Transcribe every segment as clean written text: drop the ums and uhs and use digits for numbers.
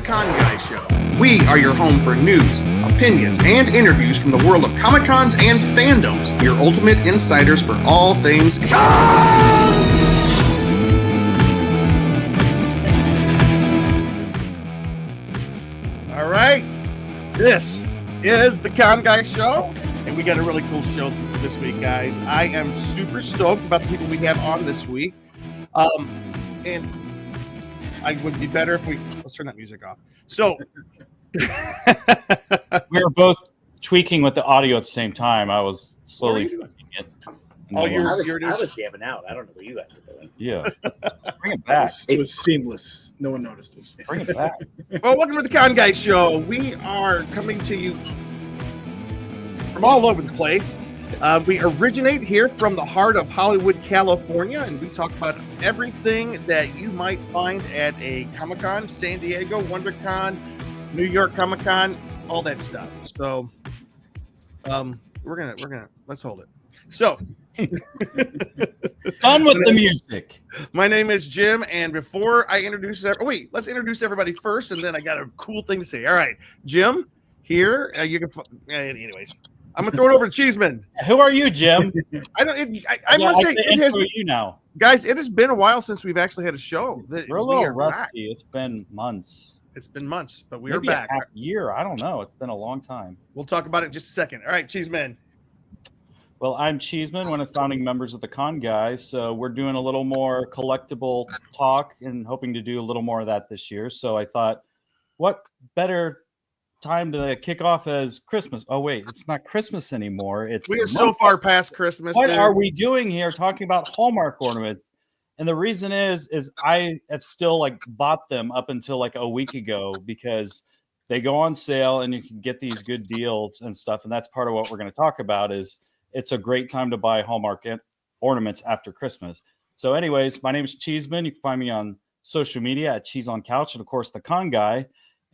Con Guy Show. We are your home for news, opinions, and interviews from the world of Comic-Cons and fandoms. Your ultimate insiders for all things con. All right, this is the Con Guy Show, and we got a really cool show this week, guys. I am super stoked about the people we have on this week. And I would be better if let's turn that music off. So we were both tweaking with the audio at the same time. I was slowly tweaking it. Oh, I was jamming out. I don't know what you guys are doing. Yeah. Bring it back. It was seamless. No one noticed it. Bring it back. Well, welcome to the Con Guy Show. We are coming to you from all over the place. We originate here from the heart of Hollywood, California, and we talk about everything that you might find at a Comic-Con, San Diego, WonderCon, New York Comic-Con, all that stuff. So, we're gonna let's hold it. So, on with the music. My name is Jim, and before I introduce let's introduce everybody first, and then I got a cool thing to say. All right, Jim, here you can. Anyways. I'm gonna throw it over to Cheeseman. Who are you, Jim? I must say, it has you now, guys. It has been a while since we've actually had a show. We're a little rusty. Back. It's been months. It's been months, but Maybe are back. A half year. I don't know. It's been a long time. We'll talk about it in just a second. All right, Cheeseman. Well, I'm Cheeseman, one of the founding members of the Con Guys. So we're doing a little more collectible talk and hoping to do a little more of that this year. So I thought, what better time to kick off as Christmas. Oh wait, it's not Christmas anymore. We are so far past Christmas. What are we doing here talking about Hallmark ornaments? And the reason is I have still bought them up until a week ago because they go on sale and you can get these good deals and stuff. And that's part of what we're going to talk about is it's a great time to buy Hallmark ornaments after Christmas. So anyways, my name is Cheeseman. You can find me on social media at Cheese on Couch and of course the Con Guy.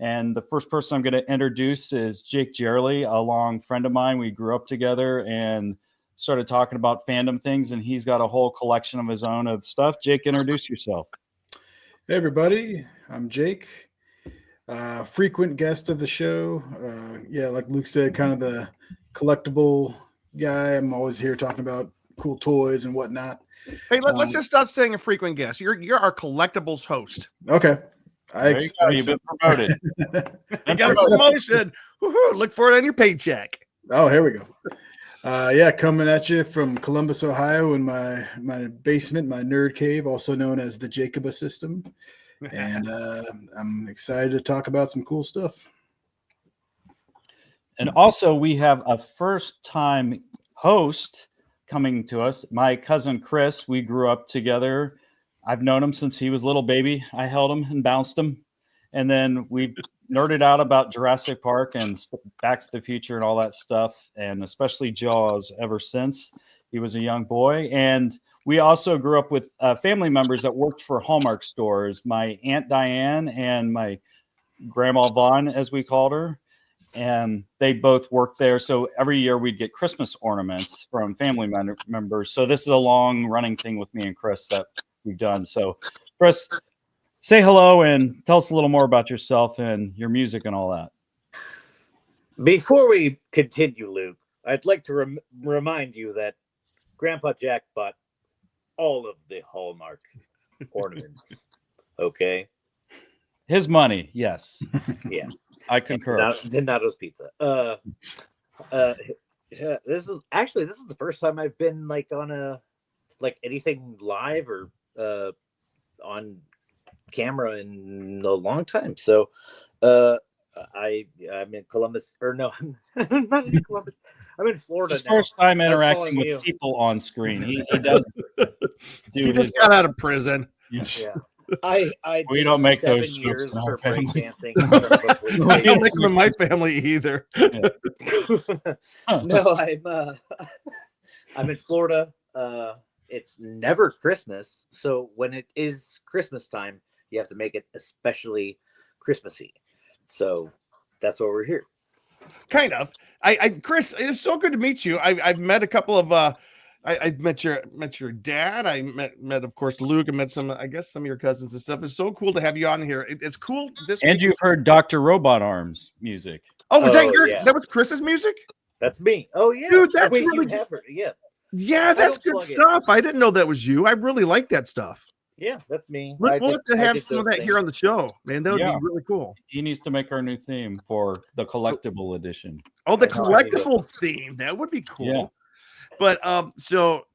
And the first person I'm going to introduce is Jake Jerley, a long friend of mine. We grew up together and started talking about fandom things, and he's got a whole collection of his own of stuff. Jake, introduce yourself. Hey, everybody. I'm Jake, frequent guest of the show. Like Luke said, kind of the collectible guy. I'm always here talking about cool toys and whatnot. Hey, let's just stop saying a frequent guest. You're our collectibles host. Okay. You've been promoted. You got a promotion. Woo-hoo, look for it on your paycheck. Oh, here we go. Coming at you from Columbus, Ohio, in my basement, my nerd cave, also known as the Jacoba system. And I'm excited to talk about some cool stuff. And also, we have a first-time host coming to us. My cousin Chris. We grew up together. I've known him since he was a little baby. I held him and bounced him. And then we nerded out about Jurassic Park and Back to the Future and all that stuff, and especially Jaws ever since he was a young boy. And we also grew up with family members that worked for Hallmark stores, my Aunt Diane and my Grandma Vaughn, as we called her. And they both worked there. So every year we'd get Christmas ornaments from family members. So this is a long running thing with me and Chris that we've done. So Chris, say hello and tell us a little more about yourself and your music and all that. Before we continue, Luke, I'd like to remind you that Grandpa Jack bought all of the Hallmark ornaments. Okay. His money. Yes. Yeah. I concur. Donato's Pizza. This is the first time I've been on anything live or on camera in a long time. So I'm in Columbus, or no, I'm not in Columbus. I'm in Florida. His first time interacting with people on screen. He does. He just got out of prison. Yes. Yeah. I we don't make those years for breakdancing. We don't make them in my family either. No, I'm in Florida. It's never Christmas, so when it is Christmas time, you have to make it especially Christmassy. So that's why we're here. Kind of. Chris, it's so good to meet you. I've met a couple of I met your dad. I met of course Luke. I met some of your cousins and stuff. It's so cool to have you on here. It's cool this And week. you've heard Dr. Robot Arms music. Oh, was Oh, yeah. that was Chris's music? That's me. Oh yeah, Dude, that's wait, really you have heard it. Yeah, Yeah, that's don't good plug it. stuff. I didn't know that was you. I really like that stuff. yeah, that's me. We'll have to have did some of those that here things. on the show, man. That would Yeah. be really cool. He needs to make our new theme for the collectible edition. Oh, the I know, I need it. collectible theme. That would be cool. Yeah. But so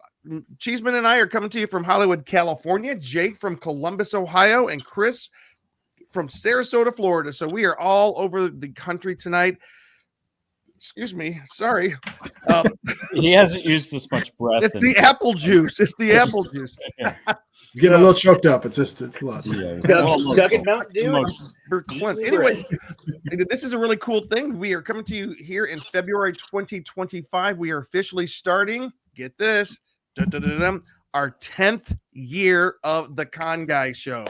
Cheeseman and I are coming to you from Hollywood, California. Jake from Columbus, Ohio, and Chris from Sarasota, Florida. So we are all over the country tonight. Excuse me. Sorry. He hasn't used this much breath. It's the apple juice. It's the apple juice. He's getting a little choked up. It's a lot. Chugging Mountain Dew. For Clint. Anyways, this is a really cool thing. We are coming to you here in February 2025. We are officially starting, get this, our 10th year of the Con Guy Show.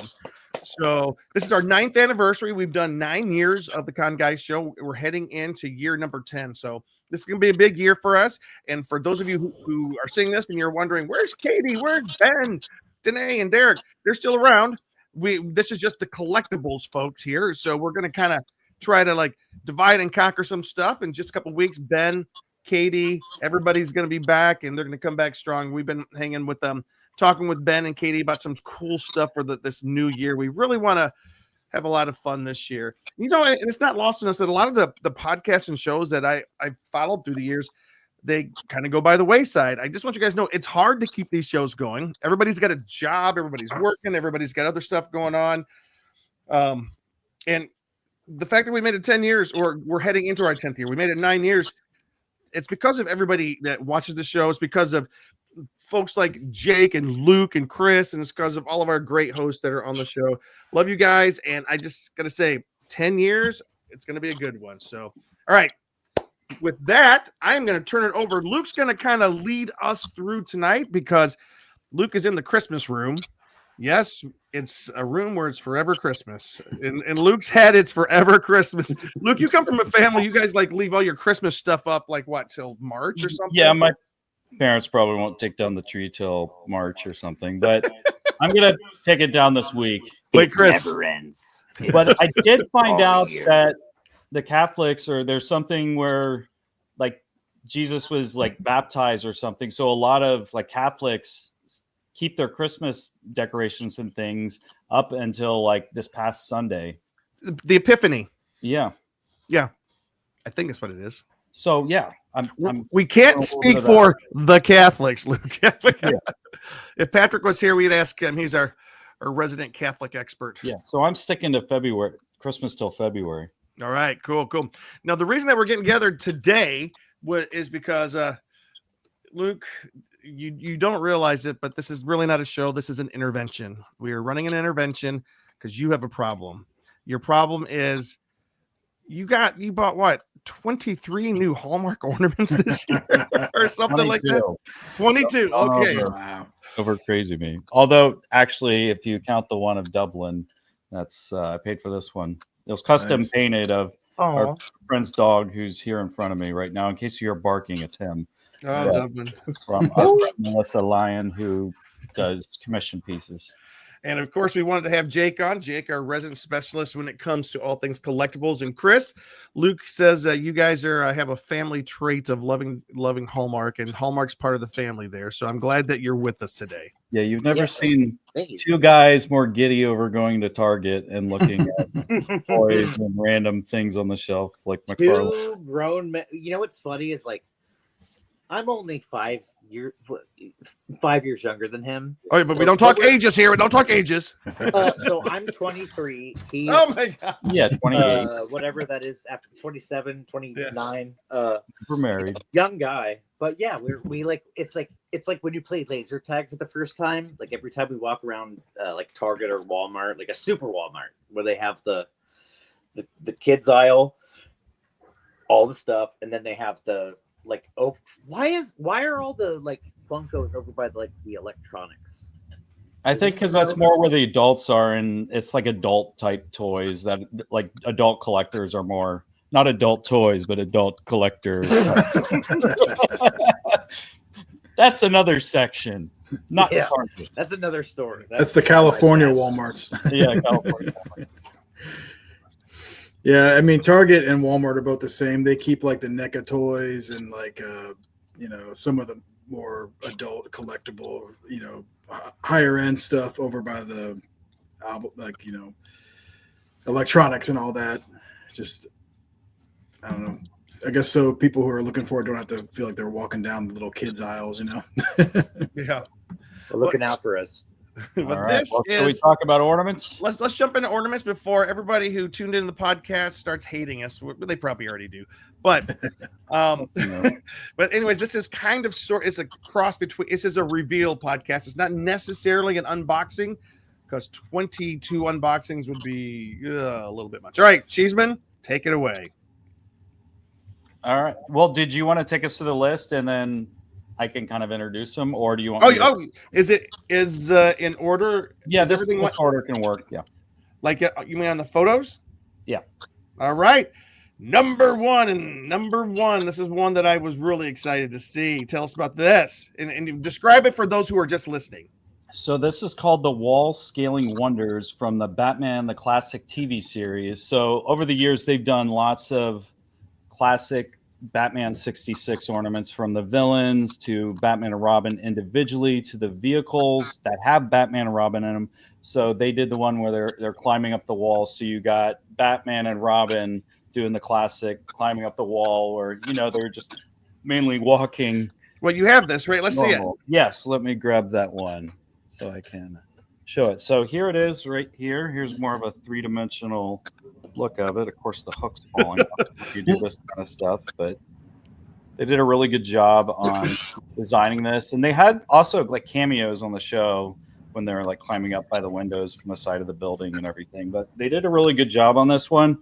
So this is our 9th anniversary. We've done 9 years of the Con Guy Show. We're heading into year number 10. So this is going to be a big year for us. And for those of you who are seeing this and you're wondering, where's Katie? Where's Ben, Danae, and Derek? They're still around. This is just the collectibles, folks, here. So we're going to kind of try to like divide and conquer some stuff. In just a couple of weeks, Ben, Katie, everybody's going to be back, and they're going to come back strong. We've been hanging with them, talking with Ben and Katie about some cool stuff for this new year. We really want to have a lot of fun this year. You know, and it's not lost on us that a lot of the podcasts and shows that I've followed through the years, they kind of go by the wayside. I just want you guys to know it's hard to keep these shows going. Everybody's got a job, everybody's working, everybody's got other stuff going on. And the fact that we made it 10 years, or we're heading into our 10th year, we made it 9 years. It's because of everybody that watches the show. It's because of folks like Jake and Luke and Chris, and it's because of all of our great hosts that are on the show. Love you guys, and I just gotta say, 10 years, it's gonna be a good one. So, all right. With that, I'm gonna turn it over. Luke's gonna kind of lead us through tonight because Luke is in the Christmas room. Yes, it's a room where it's forever Christmas. In Luke's head, it's forever Christmas. Luke, you come from a family, you guys like leave all your Christmas stuff up like what, till March or something? Yeah, my parents probably won't take down the tree till March or something, but I'm gonna take it down this week. Wait, Chris. Never ends. But I did find All out year. that the Catholics, or there's something where like Jesus was like baptized or something. So a lot of like Catholics keep their Christmas decorations and things up until like this past Sunday. The Epiphany. Yeah. Yeah. I think that's what it is. So yeah, We can't speak for the Catholics, Luke. If Patrick was here, we'd ask him. He's our resident Catholic expert. yeah. So I'm sticking to February, Christmas till February. All right, cool. Now, the reason that we're getting gathered today is because, Luke, you don't realize it, but this is really not a show. This is an intervention. We are running an intervention because you have a problem. Your problem is you bought what, 23 new Hallmark ornaments this year or something like that? 22. Okay. Wow. Over crazy me. Although actually, if you count the one of Dublin, that's I paid for this one. It was custom Nice. painted of our friend's dog who's here in front of me right now. In case you're barking, it's him. Oh, Dublin. From us, Melissa Lyon, who does commission pieces. And of course, we wanted to have Jake on. Jake, our resident specialist when it comes to all things collectibles. And Chris, Luke says that you guys have a family trait of loving Hallmark, and Hallmark's part of the family there. So I'm glad that you're with us today. Yeah, you've never seen Thank you. two guys more giddy over going to Target and looking at toys and random things on the shelf like McFarlane. Two grown men. You know what's funny is like I'm only 5 years younger than him. Oh, but we don't talk ages here. We don't talk ages. So I'm 23. He's Oh my God. Yeah, 28. whatever that is after 27, 29. We're married. Young guy. But yeah, we like it's like when you play laser tag for the first time. Like every time we walk around like Target or Walmart, like a super Walmart where they have the kids aisle, all the stuff, and then they have the like, oh, why are all the like Funkos over by the electronics? I think because that's more where the adults are, and it's like adult type toys that like adult collectors are more, not adult toys, but adult collectors. That's another section, not Yeah. Target. That's another story. That's the California Walmarts. Yeah, California. Yeah, I mean Target and Walmart are both the same. They keep like the NECA toys and like some of the more adult collectible, higher end stuff over by the album, electronics and all that. Just I don't know. I guess so people who are looking for it don't have to feel like they're walking down the little kids aisles, Yeah. We're looking out for us. But All right. this Well, is. shall we talk about ornaments? Let's jump into ornaments before everybody who tuned into the podcast starts hating us. They probably already do, but but anyways, this is kind of it's a cross between. This is a reveal podcast. It's not necessarily an unboxing because 22 unboxings would be a little bit much. All right, Cheeseman, take it away. All right. Well, did you want to take us to the list and then I can kind of introduce them, or do you want? Is in order? Yeah, this everything order can work. Yeah. Like you mean on the photos? Yeah. All right. Number one. This is one that I was really excited to see. Tell us about this and describe it for those who are just listening. So this is called the Wall Scaling Wonders from the Batman, the classic TV series. So over the years, they've done lots of classic Batman 66 ornaments, from the villains to Batman and Robin individually to the vehicles that have Batman and Robin in them. So they did the one where they're climbing up the wall. So you got Batman and Robin doing the classic climbing up the wall, or they're just mainly walking. Well, you have this, right? Let's see it. Yes, let me grab that one so I can show it. So here it is right here. Here's more of a three-dimensional look of it. Of course, the hook's falling off if you do this kind of stuff, but they did a really good job on designing this. And they had also like cameos on the show when they're like climbing up by the windows from the side of the building and everything. But they did a really good job on this one.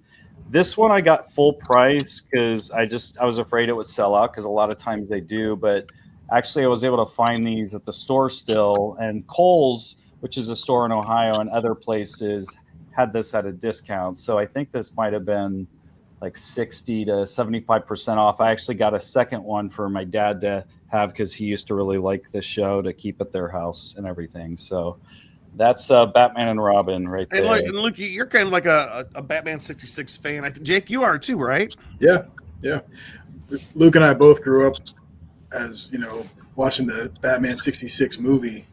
This one I got full price because I was afraid it would sell out, because a lot of times they do. But actually, I was able to find these at the store still, and Kohl's, which is a store in Ohio and other places, had this at a discount. So I think this might have been like 60 to 75% off. I actually got a second one for my dad to have because he used to really like this show to keep at their house and everything. So that's Batman and Robin right there. And Luke, you're kind of like a Batman 66 fan. I think Jake, you are too, right? Yeah. Luke and I both grew up as watching the Batman 66 movie.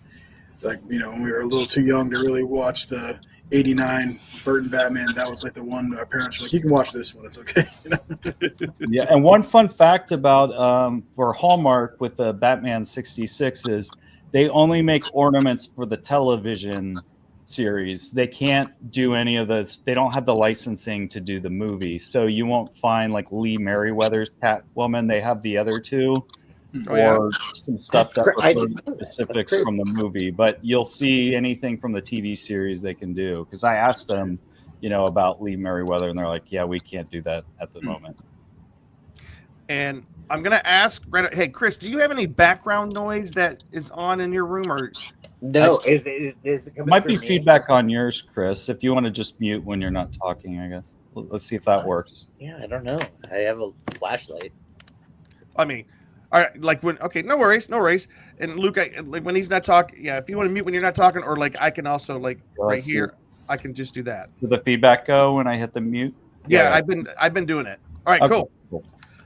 Like when we were a little too young to really watch the 89 Burton Batman. That was like the one our parents were like, you can watch this one, it's okay. Yeah, and one fun fact about for Hallmark with the Batman 66 is they only make ornaments for the television series. They can't do any of this. They don't have the licensing to do the movie. So you won't find like Lee Merriweather's Catwoman. They have the other two. Some stuff that specifics from the movie, but you'll see anything from the TV series they can do. Because I asked them, about Lee Merriweather, and they're like, "Yeah, we can't do that at the moment." And I'm gonna ask, hey, Chris, do you have any background noise that is on in your room, or no? Is it coming? Might be feedback on yours, Chris. If you want to just mute when you're not talking, I guess. Let's see if that works. Yeah, I don't know. I have a flashlight. I mean. All right, like okay, no worries. And Luke, like when he's not talking, if you want to mute when you're not talking, or like I can also right here, I can just do that. Did the feedback go when I hit the mute? Yeah. I've been doing it. All right, okay, cool.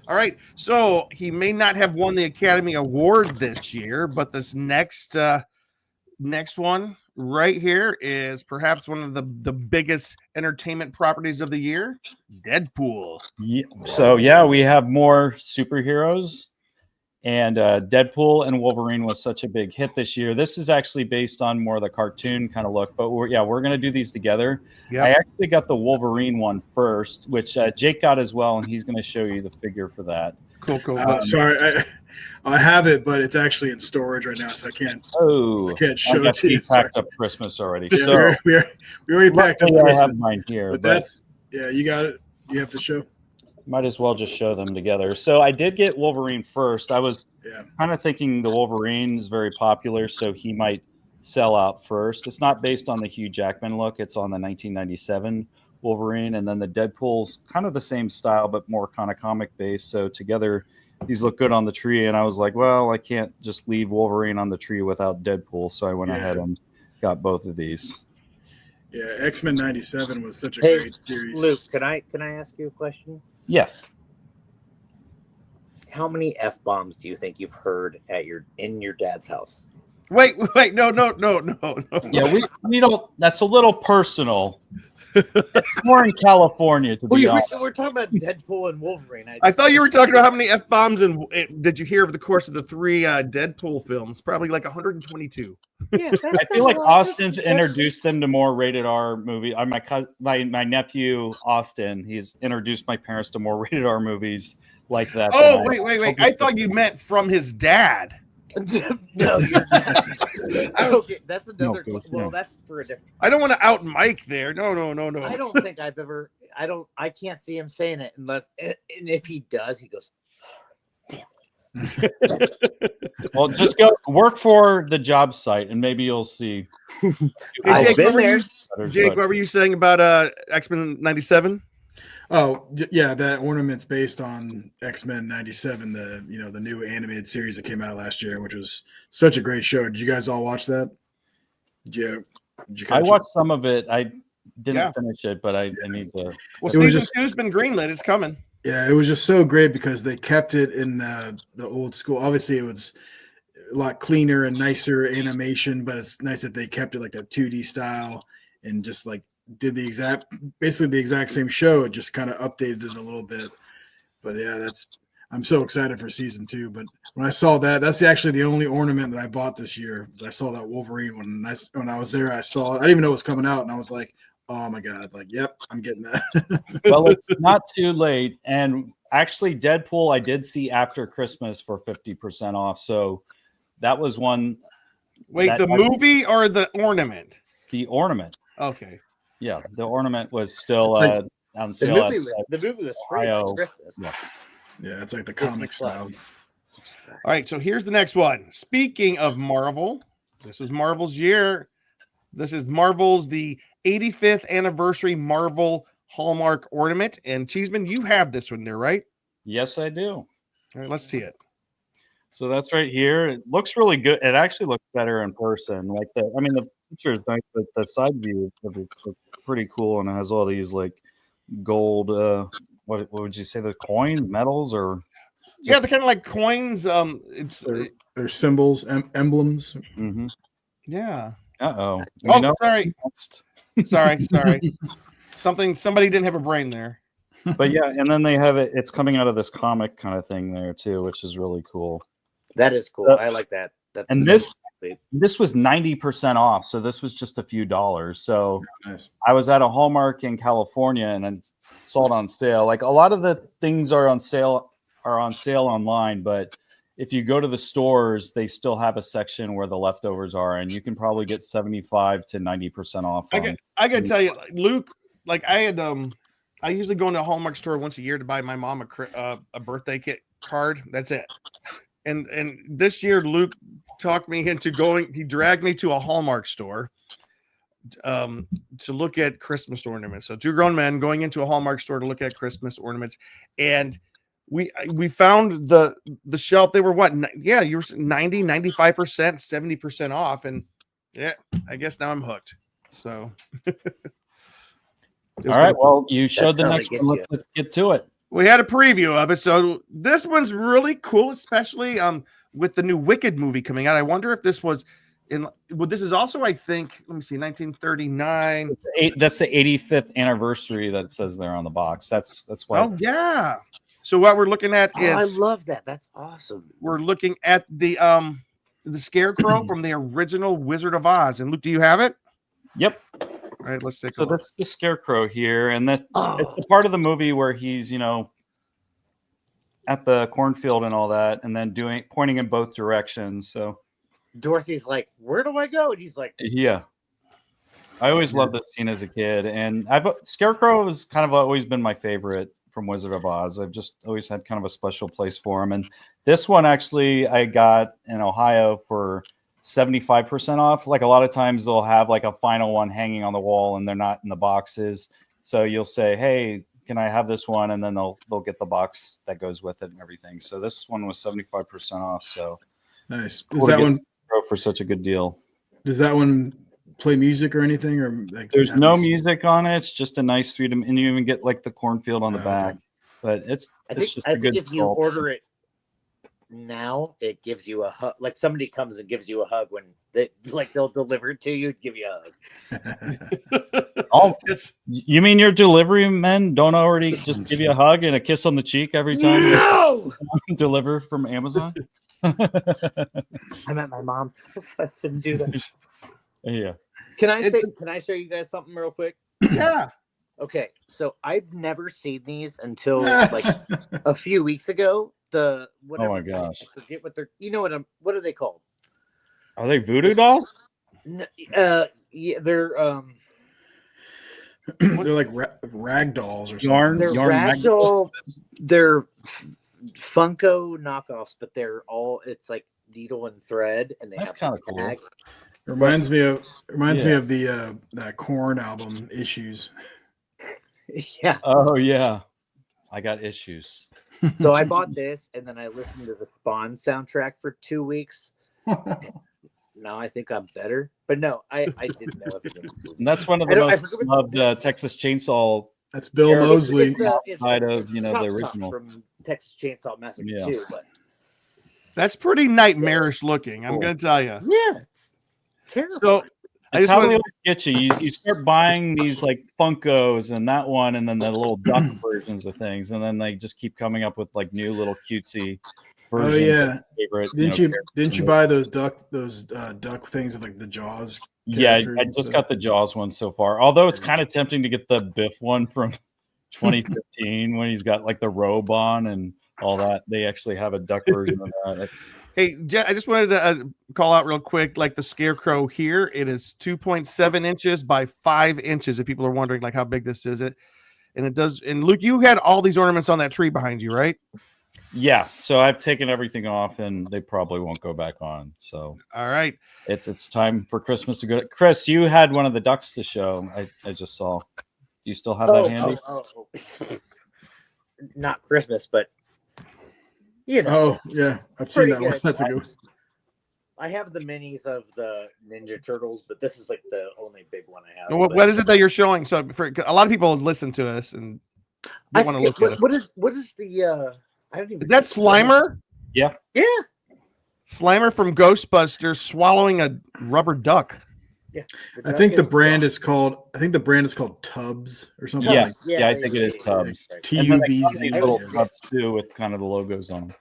All right, so he may not have won the Academy Award this year, but this next one right here is perhaps one of the biggest entertainment properties of the year, Deadpool. Yeah. So we have more superheroes. And Deadpool and Wolverine was such a big hit this year. This is actually based on more of the cartoon kind of look, but we're going to do these together. Yep. I actually got the Wolverine one first, which Jake got as well, and he's going to show you the figure for that. Cool. Sorry, I have it, but it's actually in storage right now, so I can't show it to you. Packed up Christmas already. Yeah, so we already packed up Christmas. I have mine here, but that's you got it. You have to show. Might as well just show them together. So I did get Wolverine first. I was kind of thinking the Wolverine is very popular, so he might sell out first. It's not based on the Hugh Jackman look. It's on the 1997 Wolverine. And then the Deadpool's kind of the same style, but more kind of comic based. So together these look good on the tree. And I was like, well, I can't just leave Wolverine on the tree without Deadpool. So I went ahead and got both of these. Yeah, X-Men 97 was such a Hey, great series. Luke, can I ask you a question? Yes. How many F-bombs do you think you've heard in your dad's house? Wait, no. Yeah, we don't. That's a little personal. It's more in California, to be honest. We're talking about Deadpool and Wolverine. I thought you were talking about how many F-bombs did you hear over the course of the 3 Deadpool films? Probably like 122. Yeah, I feel like Austin's introduced them to more rated R movie. My nephew Austin, he's introduced my parents to more rated R movies like that. Oh, wait. I thought you meant from his dad. No, you're not. Okay, that's another. No, Well, that's for a different. I don't want to out Mike there. No. I don't think I've ever. I can't see him saying it unless, and if he does, he goes. Well, just go work for the job site, and maybe you'll see. Hey, I've been there. Jake, what were you saying about X-Men 97? Oh, yeah, that Ornaments based on X-Men 97, the new animated series that came out last year, which was such a great show. Did you guys all watch that? Did you I watched some of it. I didn't finish it, but I need to. Well, season 2's been greenlit. It's coming. Yeah, it was just so great because they kept it in the old school. Obviously, it was a lot cleaner and nicer animation, but it's nice that they kept it like that 2D style and just like did basically the exact same show. It just kind of updated it a little bit. But yeah, I'm so excited for season 2. But when I saw that's actually the only ornament that I bought this year. I saw that Wolverine when I was there. I saw it. I didn't even know it was coming out, and I was like, oh my God, like, yep, I'm getting that. Well, it's not too late. And actually, Deadpool I did see after Christmas for 50% off. So that was one. Wait, the movie or the ornament? The ornament. Okay. Yeah, the ornament was still on sale. The movie was free for Christmas. Yeah, it's like the comic style. All right, so here's the next one. Speaking of Marvel, this was Marvel's year. This is Marvel's the 85th anniversary Marvel Hallmark ornament. And Cheeseman, you have this one there, right? Yes, I do. All right, let's see it. So that's right here. It looks really good. It actually looks better in person. Like the picture is nice, but the side view of it's pretty cool, and it has all these like gold. What would you say? The coins, metals, or yeah, they're kind of like coins. They're symbols, emblems. Mm-hmm. Yeah. Oh, sorry. Somebody didn't have a brain there. But yeah, and then they have it. It's coming out of this comic kind of thing there too, which is really cool. That is cool. I like that. And this was 90% off, so this was just a few dollars. So nice. I was at a Hallmark in California and I saw it on sale. Like a lot of the things are on sale online, but if you go to the stores, they still have a section where the leftovers are, and you can probably get 75 to 90% off. I gotta tell you, Luke, like I usually go into a Hallmark store once a year to buy my mom a birthday kit card. That's it. And this year, Luke talked me into going. He dragged me to a Hallmark store to look at Christmas ornaments. So 2 grown men going into a Hallmark store to look at Christmas ornaments, and we found the shelf. They were what? Yeah, you were 90, 95%, 70% off, and yeah, I guess now I'm hooked. So. All right. Well, you showed the next one. Let's get to it. We had a preview of it. So this one's really cool, especially with the new Wicked movie coming out. I wonder if this was this is also, I think, let me see, 1939. That's the 85th anniversary that it says there on the box. That's why. Oh, yeah. So what we're looking at is. I love that. That's awesome. We're looking at the Scarecrow from the original Wizard of Oz. And Luke, do you have it? Yep. All right, let's take a So look. that's the Scarecrow here, and it's the part of the movie where he's, at the cornfield and all that, and then pointing in both directions. So Dorothy's like, "Where do I go?" And he's like, "Yeah." I always loved this scene as a kid, and Scarecrow has kind of always been my favorite from Wizard of Oz. I've just always had kind of a special place for him, and this one actually I got in Ohio for 75% off. Like a lot of times they'll have like a final one hanging on the wall and they're not in the boxes. So you'll say, hey, can I have this one? And then they'll get the box that goes with it and everything. So this one was 75% off. So nice. Cool Is that one for such a good deal? Does that one play music or anything? Or like, there's no music on it. It's just a nice 3D, and you even get like the cornfield on the back. Okay. But I it's think just a good if you sculpt. order it now, it gives you a hug. Like somebody comes and gives you a hug when they'll deliver it to you, give you a hug. Oh, you mean your delivery men don't already just give you a hug and a kiss on the cheek every time you deliver from Amazon? I'm at my mom's house. I shouldn't do that. Yeah. Can I show you guys something real quick? Yeah. Okay, so I've never seen these until like a few weeks ago. Oh my gosh! I forget what they're. You know what are they called? Are they voodoo dolls? Yeah, they're they're like rag dolls or something. They're ragdoll. They're Funko knockoffs, but it's like needle and thread, and that's kind of cool. Reminds me of the that Korn album Issues. Yeah. Oh yeah, I got Issues. So I bought this, and then I listened to the Spawn soundtrack for 2 weeks. Now I think I'm better, but no, I didn't know if it was. And that's one of the most loved Texas Chainsaw. That's Bill Moseley. Outside of the original from Texas Chainsaw Massacre 2, but that's pretty nightmarish looking. I'm going to tell you. Yeah, it's terrible. So it's how they get you. You start buying these like Funkos and that one, and then the little duck versions of things, and then they just keep coming up with like new little cutesy versions. Oh yeah, favorite, didn't you buy those duck things of like the Jaws? Yeah, I just got the Jaws one so far. Although it's kind of tempting to get the Biff one from 2015 when he's got like the robe on and all that. They actually have a duck version of that. Hey, I just wanted to call out real quick, like the Scarecrow here. It is 2.7 inches by 5 inches. If people are wondering, like how big this is, and it does. And Luke, you had all these ornaments on that tree behind you, right? Yeah. So I've taken everything off, and they probably won't go back on. So all right, it's time for Christmas to go. Chris, you had one of the ducks to show. I just saw. Do you still have that handy? Not Christmas, but. Oh yeah, I've seen that one. That's a good one. I have the minis of the Ninja Turtles, but this is like the only big one I have. What is it that you're showing? So for a lot of people listen to us and I want to look at it. What is the I don't even. Is that Slimer? Yeah. Yeah. Slimer from Ghostbusters swallowing a rubber duck. Yeah. I think the brand is called Tubbs or something. Yeah, yeah, I think it is Tubbs. TUBZ. Little Tubbs too with kind of the logos on them.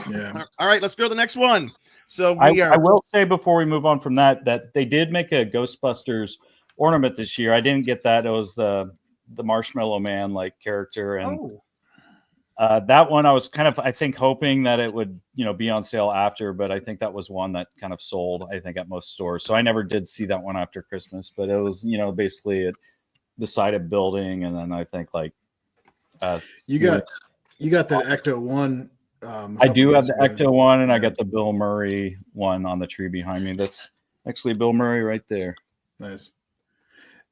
Yeah. All right, let's go to the next one. So I will say before we move on from that they did make a Ghostbusters ornament this year. I didn't get that. It was the Marshmallow Man like character, and that one I was kind of hoping that it would be on sale after, but I think that was one that kind of sold at most stores. So I never did see that one after Christmas, but it was basically at the side of building, and then I think you got that Ecto one. I do have the Ecto one, and I got the Bill Murray one on the tree behind me. That's actually Bill Murray right there. Nice.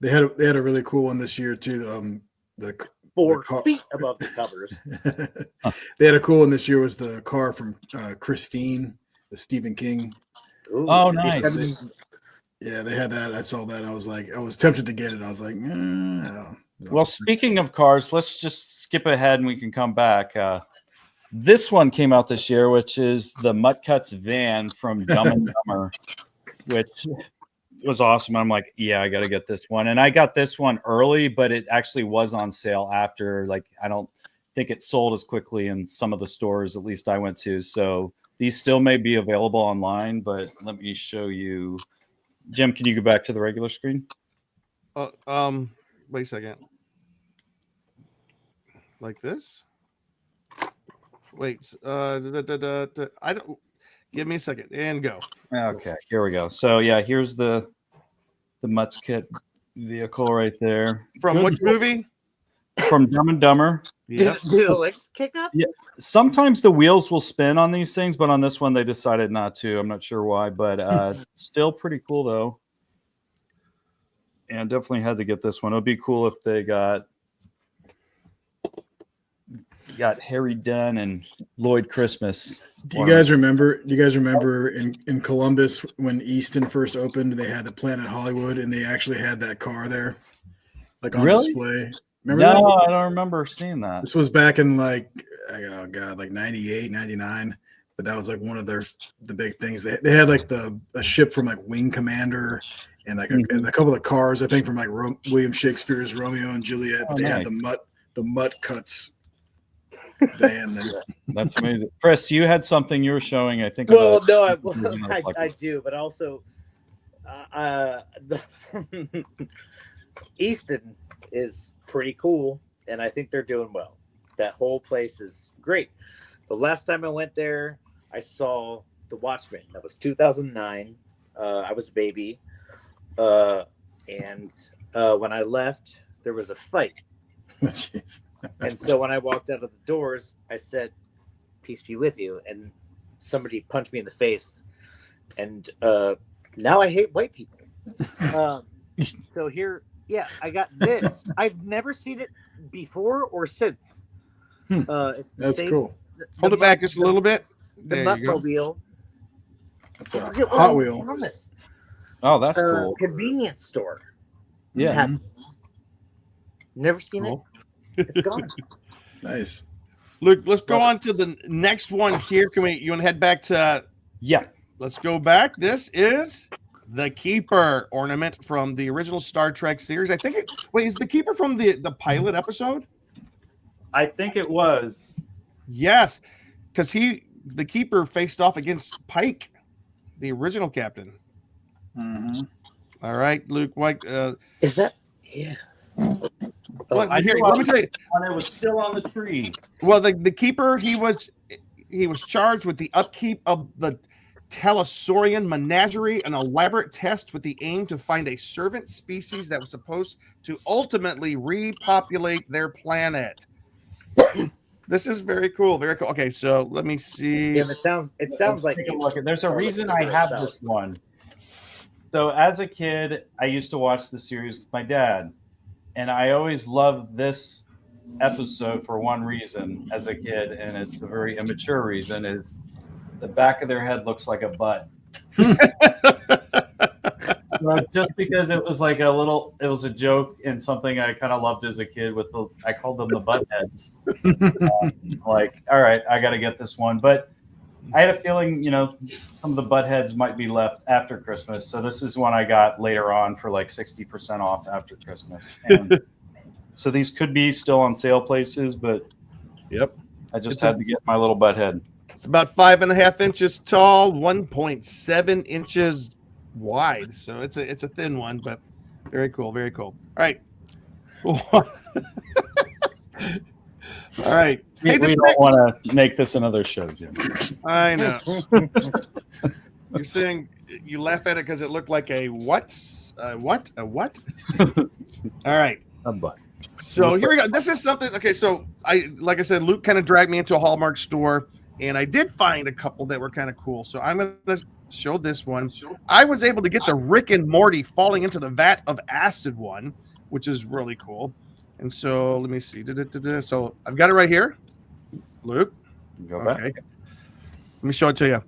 They had a really cool one this year too. The 4 feet above the covers. They had a cool one this year. Was the car from Christine, the Stephen King. Ooh, oh, nice. Yeah, they had that. I saw that. I was tempted to get it. I was like, I don't know. Well, speaking of cars, let's just skip ahead and we can come back. This one came out this year, which is the Mutt Cuts van from Dumb and Dumber, which was awesome. I'm like, yeah, I got to get this one. And I got this one early, but it actually was on sale after. I don't think it sold as quickly in some of the stores, at least I went to. So these still may be available online, but let me show you. Jim, can you go back to the regular screen? Wait a second. Like this? Wait. I don't. Give me a second and go. Okay, here we go. So yeah, here's the Mutts Kit vehicle right there. From which movie? From Dumb and Dumber. Yeah. Do the legs kick up? Yeah. Sometimes the wheels will spin on these things, but on this one they decided not to. I'm not sure why, but still pretty cool though. And definitely had to get this one. It would be cool if they got got Harry Dunn and Lloyd Christmas. Do you guys remember? In Columbus when Easton first opened, they had the Planet Hollywood, and they actually had that car there, like on display. Remember no, that? I don't remember seeing that. This was back in like, oh god, like 98, 99. But that was like one of the big things. They had like a ship from like Wing Commander, and like and a couple of cars, I think from like William Shakespeare's Romeo and Juliet. But they had the Mutt Cuts van there. That's amazing. Chris, you had something you were showing, I think. Well, no, I do, but also Easton is pretty cool, and I think they're doing well. That whole place is great. The last time I went there, I saw The Watchmen. That was 2009. I was a baby, and when I left, there was a fight. And so when I walked out of the doors, I said, "Peace be with you." And somebody punched me in the face. And now I hate white people. So here, yeah, I got this. I've never seen it before or since. That's cool. Hold it back just a little bit. The Muttmobile. That's a Hot Wheel. Oh, that's cool. Convenience store. Yeah. Never seen it. It's gone. Nice. Luke, let's go on to the next one here. You want to head back to? Yeah. Let's go back. This is the Keeper ornament from the original Star Trek series. I think is the Keeper from the pilot episode? I think it was. Yes, because the Keeper faced off against Pike, the original captain. Mm-hmm. All right, Luke. What is that? Yeah. Let me tell you. When it was still on the tree. Well, the Keeper, he was charged with the upkeep of the Telesaurian menagerie, an elaborate test with the aim to find a servant species that was supposed to ultimately repopulate their planet. This is very cool. Very cool. Okay, so let me see. Yeah, it sounds like there's a reason I have this one. So as a kid, I used to watch the series with my dad, and I always loved this episode for one reason as a kid, and it's a very immature reason, is the back of their head looks like a butt. So just because it was like it was a joke and something I kind of loved as a kid I called them the butt heads. Like, all right, I got to get this one. But I had a feeling, some of the butt heads might be left after Christmas. So this is one I got later on for like 60% off after Christmas. And so these could be still on sale places, but yep, I just had to get my little butt head. It's about 5.5 inches tall, 1.7 inches wide. So it's a thin one, but very cool. Very cool. All right. All right. We don't want to make this another show, Jim. I know. You're saying you laugh at it because it looked like a what? A what? All right. A butt. So here we go. This is something. Okay, so like I said, Luke kind of dragged me into a Hallmark store, and I did find a couple that were kind of cool. So I'm going to show this one. I was able to get the Rick and Morty falling into the vat of acid one, which is really cool. And so let me see. So I've got it right here, Luke. Go back. Okay. Let me show it to you.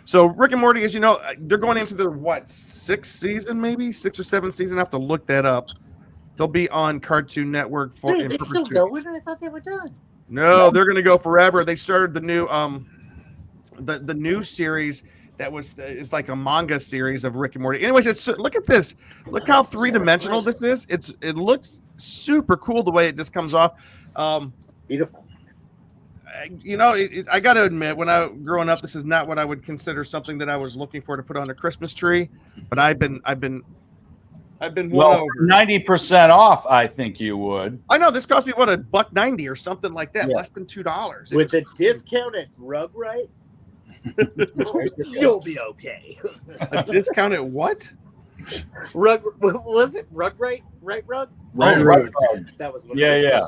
So Rick and Morty, as you know, they're going into their sixth season, maybe 6 or 7 season. I have to look that up. They'll be on Cartoon Network for. Dude, they're still going? I thought they were done. No, they're going to go forever. They started the new the new series that is like a manga series of Rick and Morty. Anyways, look at this. Look how 3-dimensional this is. It looks super cool the way it just comes off. Beautiful. I got to admit, when I growing up, this is not what I would consider something that I was looking for to put on a Christmas tree. But I've been well, 90% off. I think you would. I know this cost me $1.90 or something like that, less than $2. With a discounted rug, right? You'll be okay. A discounted what? Rug was it rug right rug? Right. That was what yeah.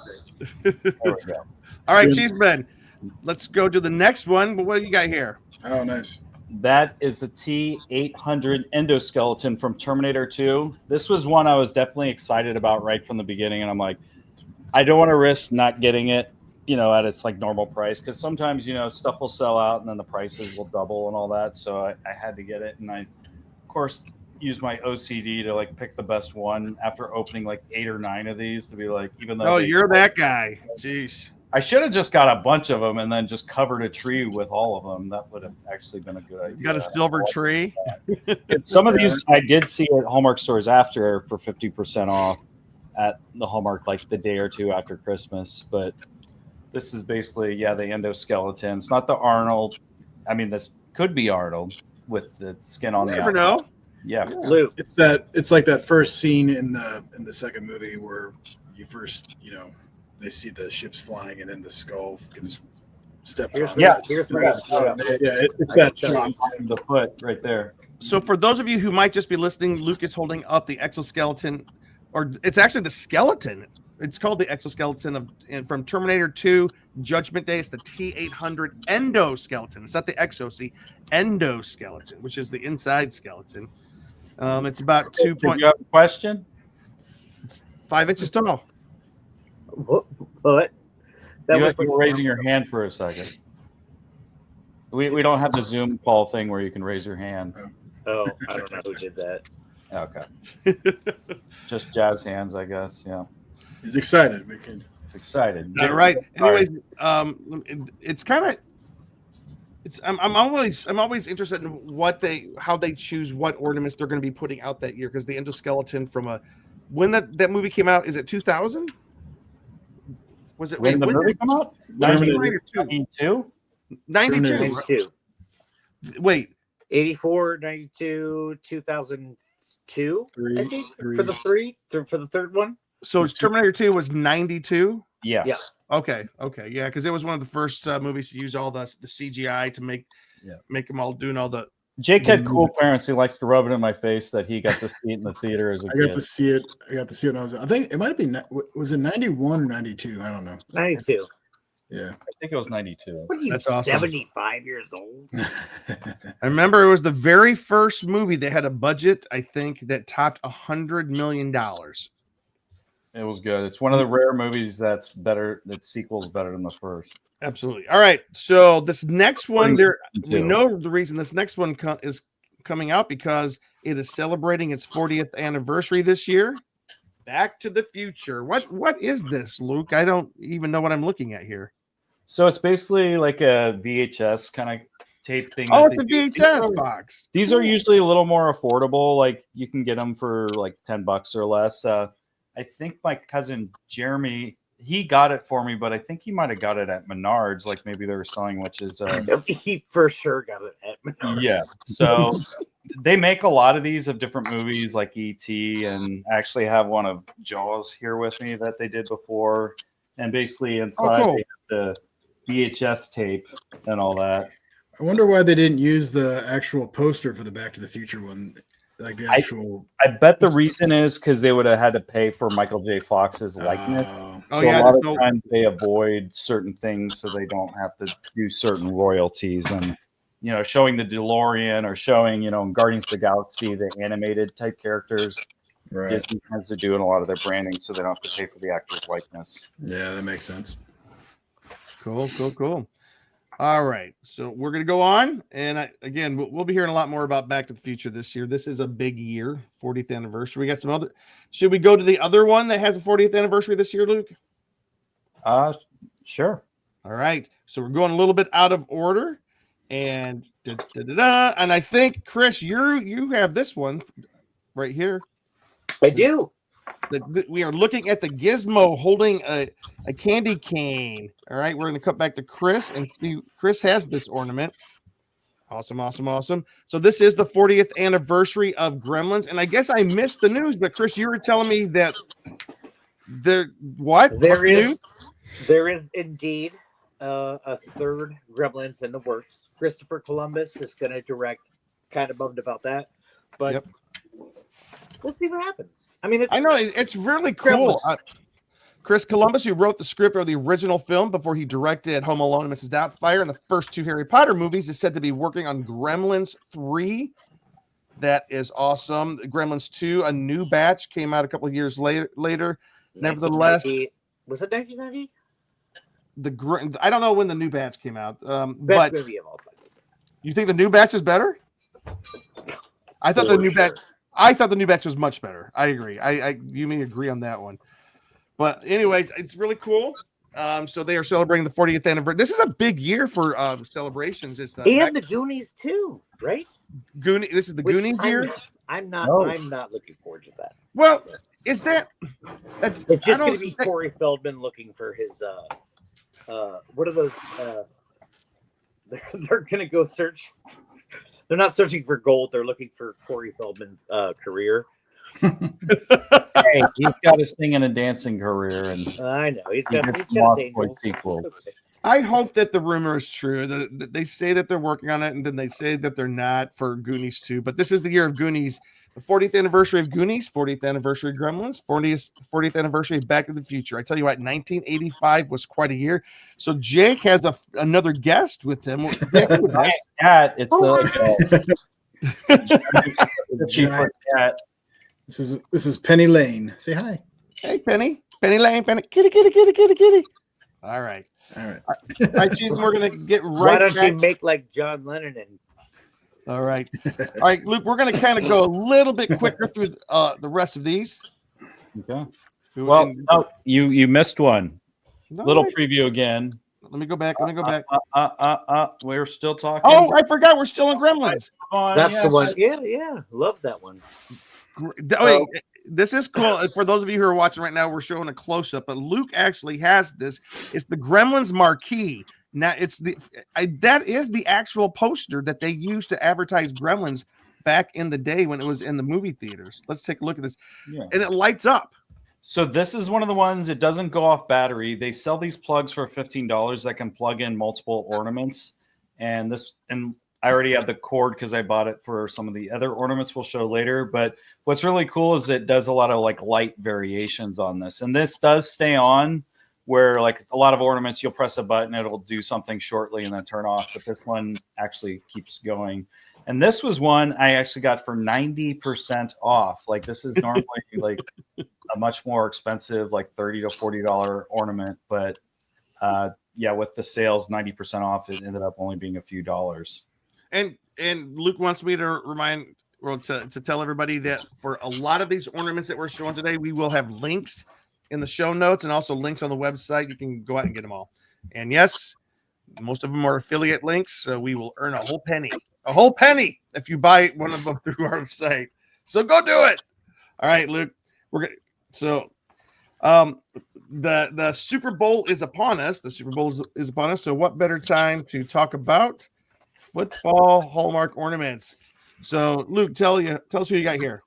There we go. All right, Cheeseman. Let's go to the next one. But what do you got here? Oh, nice. That is the T-800 endoskeleton from Terminator 2. This was one I was definitely excited about right from the beginning, and I'm like, I don't want to risk not getting it, at its like normal price, because sometimes stuff will sell out and then the prices will double and all that. So I had to get it, and I of course used my OCD to like pick the best one after opening like 8 or 9 of these to be like, even though you're that guy. Jeez. I should have just got a bunch of them and then just covered a tree with all of them. That would have actually been a good idea. You got a silver tree. Some of these I did see at Hallmark stores after for 50% off at the Hallmark like the day or two after Christmas. But this is basically, the endoskeleton. It's not the Arnold. I mean, this could be Arnold with the skin on the never outside. know. Yeah. Luke. It's like that first scene in the second movie where you first, they see the ships flying and then the skull gets stepped on. Here's it's that shot. The foot right there. So for those of you who might just be listening, Luke is holding up the exoskeleton, or it's actually the skeleton. It's called the exoskeleton from Terminator 2 Judgment Day. It's the T-800 endoskeleton. It's not the exo, endoskeleton, which is the inside skeleton. It's about 2. Did you have a question? It's 5 inches tall. What? You have to be raising your hand for a second. We don't have the Zoom call thing where you can raise your hand. Oh, I don't know who did that. Okay. Just jazz hands, I guess. Yeah. He's excited. It's excited. All right. Anyways, it's kind of. I'm always interested in how they choose what ornaments they're going to be putting out that year, because the endoskeleton from when that movie came out, is it 2000? Was it when the movie come out? 92. 92. Wait. 84, 92, 2002. I think for the third one. So Terminator 2 was 92. Yes. Yeah. Okay. Yeah, because it was one of the first movies to use all the CGI to make them all doing all the. Jake had cool parents. He likes to rub it in my face that he got to see it in the theater as a kid. I got to see it when I was. I think it might have been. Was it 91 or 92? I don't know. 92. Yeah, I think it was 92. What are you, That's awesome. 75 years old? I remember it was the very first movie that had a budget, I think, that topped $100 million. It was good. It's one of the rare movies that's better. That sequel's better than the first. Absolutely. All right. So this next one, we know the reason this next one is coming out, because it is celebrating its 40th anniversary this year. Back to the Future. What is this, Luke? I don't even know what I'm looking at here. So it's basically like a VHS kind of tape thing. Oh, it's a VHS box. These are usually a little more affordable. Like you can get them for like $10 or less. I think my cousin Jeremy, he got it for me, but I think he might have got it at Menards. Like maybe they were selling, which is he for sure got it at Menards. Yeah. So they make a lot of these of different movies like E.T. and I actually have one of Jaws here with me that they did before. And basically inside they have the VHS tape and all that. I wonder why they didn't use the actual poster for the Back to the Future one. Like the actual. I bet the reason is because they would have had to pay for Michael J. Fox's likeness. A lot of times they avoid certain things so they don't have to do certain royalties. And, showing the DeLorean or showing, in Guardians of the Galaxy, the animated type characters. Right. Disney tends to do in a lot of their branding so they don't have to pay for the actor's likeness. Yeah, that makes sense. Cool. All right, so we're going to go on, and again, we'll be hearing a lot more about Back to the Future this year. This is a big year, 40th anniversary. We got some other. Should we go to the other one that has a 40th anniversary this year, Luke? Sure. All right, so we're going a little bit out of order, and and I think Chris, you have this one right here. I do. We are looking at the Gizmo holding a candy cane. All right, we're going to cut back to Chris and see. Chris has this ornament. Awesome. So this is the 40th anniversary of Gremlins, and I guess I missed the news, but Chris, you were telling me that there is indeed a third Gremlins in the works. Christopher Columbus is going to direct. Kind of bummed about that, but. Yep. Let's see what happens. I mean, it's really cool. Chris Columbus, who wrote the script of the original film before he directed Home Alone and Mrs. Doubtfire and the first 2 Harry Potter movies, is said to be working on Gremlins 3. That is awesome. Gremlins 2, a new batch, came out a couple of years later. Nevertheless, was it 1990? I don't know when the new batch came out, Best but movie of all time. you think the new batch is better? I thought For the new sure. batch. I thought the new batch was much better. I agree. You may agree on that one. But anyways, it's really cool. So they are celebrating the 40th anniversary. This is a big year for celebrations. It's And the Goonies too, right? This is the Which Goonies year. I'm not looking forward to that. Well, is that's It's just going to be Corey Feldman looking for his what are those? They're going to go search. They're not searching for gold. They're looking for Corey Feldman's career. Hey, he's got a singing and dancing career, and I know he's got a sequel. I hope that the rumor is true. That they say that they're working on it, and then they say that they're not for Goonies 2. But this is the year of Goonies, the 40th anniversary of Goonies, 40th anniversary of Gremlins, 40th anniversary of Back to the Future. I tell you what, 1985 was quite a year. So Jake has another guest with him. Cat. It's the cheaper cat. This is Penny Lane. Say hi. Hey, Penny. Penny Lane. Penny. Kitty. All right. All right, Cheeseman, we're going to get right Why don't back. you make like John Lennon and All right, Luke. We're going to kind of go a little bit quicker through the rest of these. Okay. Well, you missed one. Little preview again. Let me go back. We're still talking. Oh, I forgot. We're still in Gremlins. That's the one. Yeah. Love that one. Wait, this is cool. For those of you who are watching right now, we're showing a close up, but Luke actually has this. It's the Gremlins marquee. Now that is the actual poster that they used to advertise Gremlins back in the day when it was in the movie theaters. Let's take a look at this. Yeah. And it lights up. So this is one of the ones, it doesn't go off battery. They sell these plugs for $15 that can plug in multiple ornaments. And I already have the cord because I bought it for some of the other ornaments we'll show later. But what's really cool is it does a lot of like light variations on this. And this does stay on, where like a lot of ornaments, you'll press a button, it'll do something shortly and then turn off. But this one actually keeps going. And this was one I actually got for 90% off. Like this is normally like a much more expensive, like $30 to $40 ornament. But with the sales 90% off, it ended up only being a few dollars. And Luke wants me to to tell everybody that for a lot of these ornaments that we're showing today, we will have links in the show notes and also links on the website. You can go out and get them all. And yes, most of them are affiliate links, so we will earn a whole penny if you buy one of them through our site. So go do it. All right, Luke. The Super Bowl is upon us. So what better time to talk about football Hallmark ornaments? So Luke, tell us who you got here.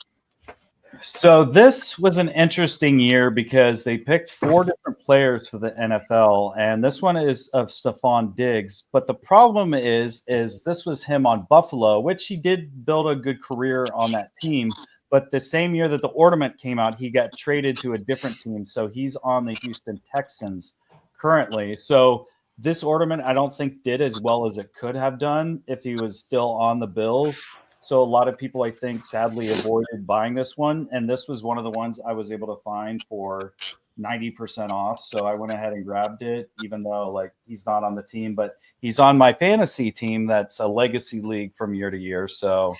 So this was an interesting year because they picked 4 different players for the NFL, and this one is of Stephon Diggs. But the problem is this was him on Buffalo, which he did build a good career on that team. But the same year that the ornament came out, he got traded to a different team. So he's on the Houston Texans currently. So this ornament, I don't think did as well as it could have done if he was still on the Bills. So a lot of people, I think, sadly avoided buying this one. And this was one of the ones I was able to find for 90% off. So I went ahead and grabbed it, even though like he's not on the team, but he's on my fantasy team. That's a legacy league from year to year. So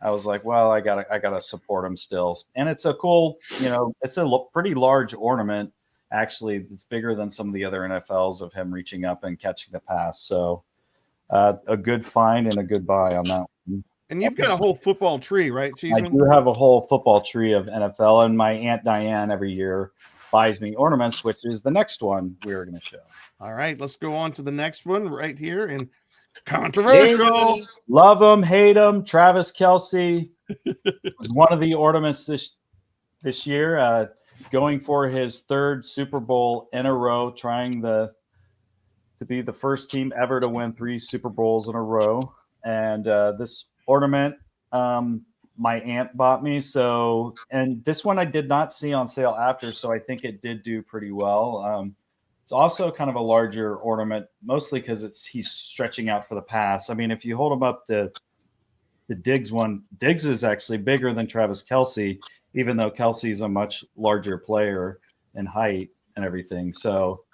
I was like, well, I gotta support him still. And it's a cool, it's a pretty large ornament. Actually, it's bigger than some of the other NFLs of him reaching up and catching the pass. So a good find and a good buy on that one. And you've got a whole football tree, right, Cheeseman? I do have a whole football tree of NFL, and my Aunt Diane every year buys me ornaments, which is the next one we're going to show. All right, let's go on to the next one right here. And controversial. Love him, hate him. Travis Kelce was one of the ornaments this year, going for his 3rd Super Bowl in a row, trying to be the first team ever to win 3 Super Bowls in a row. And this ornament my aunt bought me, and this one I did not see on sale after, so I think it did do pretty well. It's also kind of a larger ornament, mostly because he's stretching out for the pass. I mean, if you hold him up to the Diggs one, Diggs is actually bigger than Travis Kelce, even though Kelce's a much larger player in height and everything. So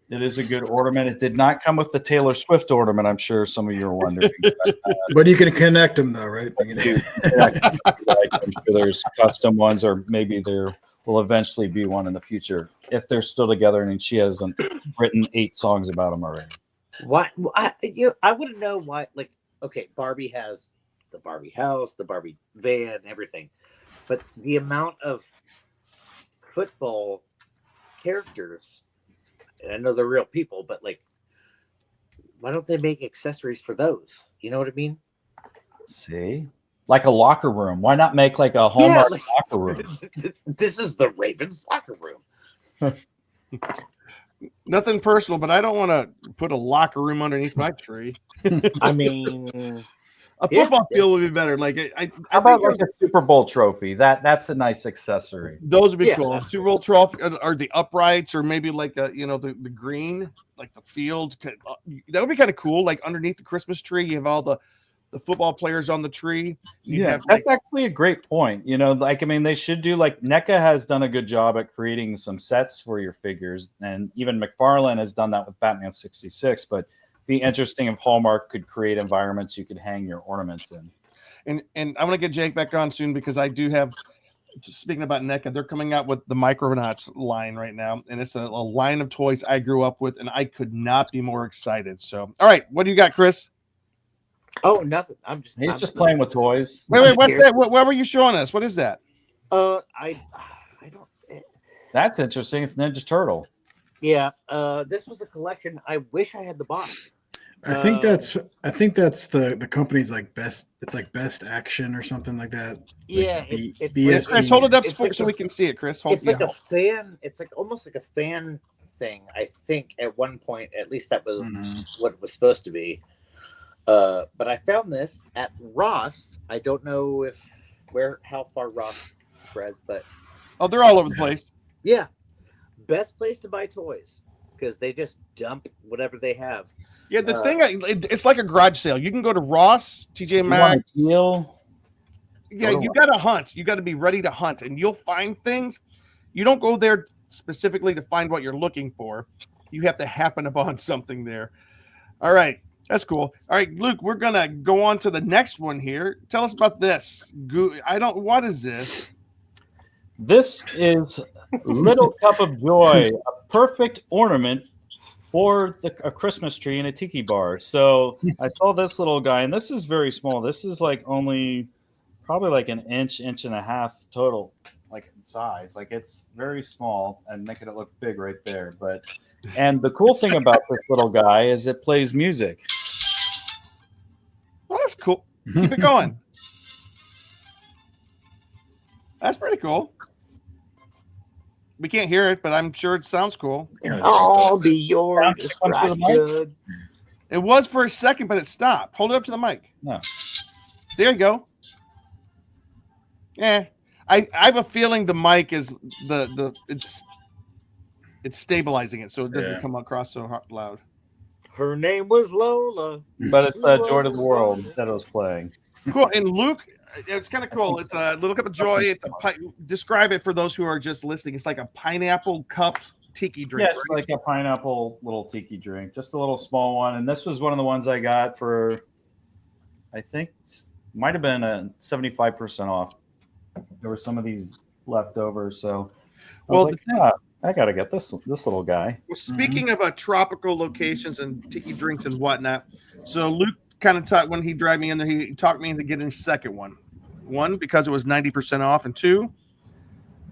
It is a good ornament. It did not come with the Taylor Swift ornament. I'm sure some of you are wondering. But you can connect them though, right? I'm sure there's custom ones, or maybe there will eventually be one in the future if they're still together and she hasn't written 8 songs about them already. Why? I want to know why. Like, okay, Barbie has the Barbie house, the Barbie van, everything, but the amount of football characters, and I know they're real people, but like, why don't they make accessories for those? You know what I mean? See, like a locker room. Why not make like a Hallmark locker room? This is the Ravens locker room. Nothing personal, but I don't want to put a locker room underneath my tree. I mean, a football field would be better. Like I How about like a Super Bowl trophy? That's a nice accessory. Those would be cool. Super Bowl trophy, or the uprights, or maybe like the green, like the field. That would be kind of cool. Like underneath the Christmas tree, you have all the football players on the tree. That's actually a great point. Like, I mean, they should do like NECA has done a good job at creating some sets for your figures, and even McFarlane has done that with Batman 66. But it'd be interesting if Hallmark could create environments you could hang your ornaments in. And I want to get Jake back on soon, because I do have. Just speaking about NECA, they're coming out with the Micronauts line right now, and it's a line of toys I grew up with, and I could not be more excited. So, all right, what do you got, Chris? Oh, nothing. He's just playing with toys. Wait, what's that? What were you showing us? What is that? I don't. That's interesting. It's Ninja Turtle. Yeah. This was a collection. I wish I had the box. I think that's the company's like best. It's like Best Action or something like that. Yeah, like it's BST. Chris, hold it up so we can see it, Chris. It's like a fan. It's like almost like a fan thing. I think at one point, at least that was what it was supposed to be. But I found this at Ross. I don't know how far Ross spreads, but they're all over the place. Yeah, best place to buy toys because they just dump whatever they have. Yeah, the thing, it's like a garage sale. You can go to Ross, TJ Maxx. Yeah, you got to hunt. You got to be ready to hunt, and you'll find things. You don't go there specifically to find what you're looking for. You have to happen upon something there. All right. That's cool. All right, Luke, we're going to go on to the next one here. Tell us about this. What is this? This is Little Cup of Joy, a perfect ornament for a Christmas tree and a tiki bar. So I saw this little guy, and this is very small. This is like only probably like an inch and a half total, like in size. Like it's very small and making it look big right there. And the cool thing about this little guy is it plays music. Well, that's cool. Keep it going. That's pretty cool. We can't hear it, but I'm sure it sounds cool. I'll be your distraction. It was for a second, but it stopped. Hold it up to the mic. No. There you go. Yeah. I have a feeling the mic is it's stabilizing it so it doesn't come across so loud. Her name was Lola. But it's Joy to the World that I was playing. Cool. And Luke, it's kind of cool. It's a Little Cup of Joy. It's describe it for those who are just listening. It's like a pineapple cup tiki drink. Yes, right? Like a pineapple little tiki drink, just a little small one. And this was one of the ones I got for, I think, might have been a 75% off. There were some of these left over, so I gotta get this little guy. Well, speaking of tropical locations and tiki drinks and whatnot, so Luke kind of talked when he dragged me in there. He talked me into getting a second one. One, because it was 90% off, and two,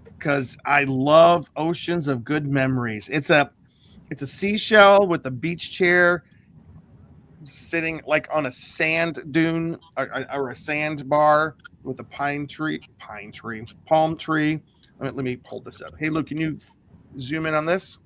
because I love Oceans of Good Memories. It's a seashell with a beach chair sitting like on a sand dune or a sand bar with a palm tree. Let me hold this up. Hey, Luke, can you zoom in on this?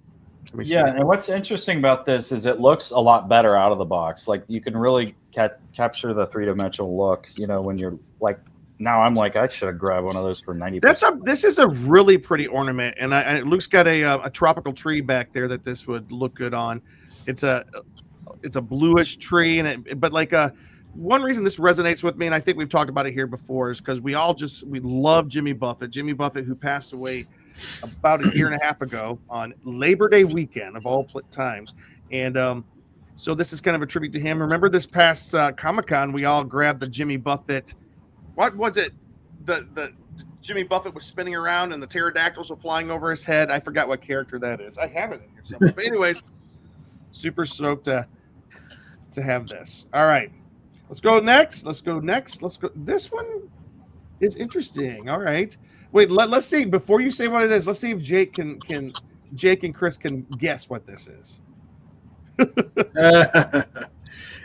Yeah, and what's interesting about this is it looks a lot better out of the box. Like you can really capture the three-dimensional look. When you're like, now I'm like, I should have grabbed one of those for 90%. This is a really pretty ornament, and Luke's got a tropical tree back there that this would look good on. It's a bluish tree, one reason this resonates with me, and I think we've talked about it here before, is because we love Jimmy Buffett. Jimmy Buffett, who passed away about a year and a half ago on Labor Day weekend of all times. And so this is kind of a tribute to him. Remember this past Comic-Con, we all grabbed the Jimmy Buffett. What was it? The Jimmy Buffett was spinning around and the pterodactyls were flying over his head. I forgot what character that is. I have it in here somewhere. But anyways, super stoked to have this. All right. Let's go next. This one is interesting. All right. Wait, let's see. Before you say what it is, let's see if Jake and Chris can guess what this is.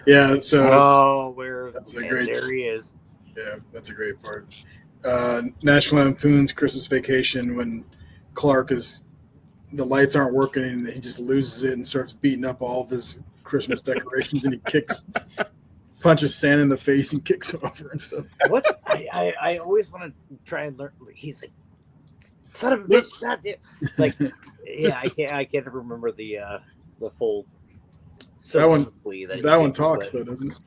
Yeah, so there he is. Yeah, that's a great part. National Lampoon's Christmas Vacation, when Clark the lights aren't working and he just loses it and starts beating up all of his Christmas decorations and he punches Santa in the face and kicks him over and stuff. What? I always want to try and learn. He's like, son of a bitch, goddamn. Like, yeah, I can't remember the full. That one talks though, doesn't it?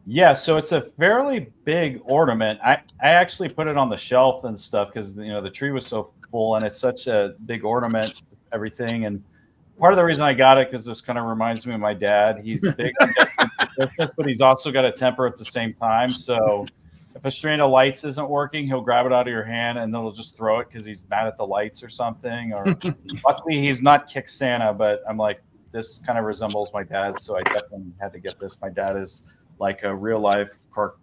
Yeah, so it's a fairly big ornament. I actually put it on the shelf and stuff because the tree was so full and it's such a big ornament, everything. And part of the reason I got it because this kind of reminds me of my dad. He's big on Christmas, but he's also got a temper at the same time. So if a strand of lights isn't working, he'll grab it out of your hand and then he'll just throw it because he's mad at the lights or something. Or luckily he's not kicked Santa, but I'm like, this kind of resembles my dad, so I definitely had to get this. My dad is like a real life Clark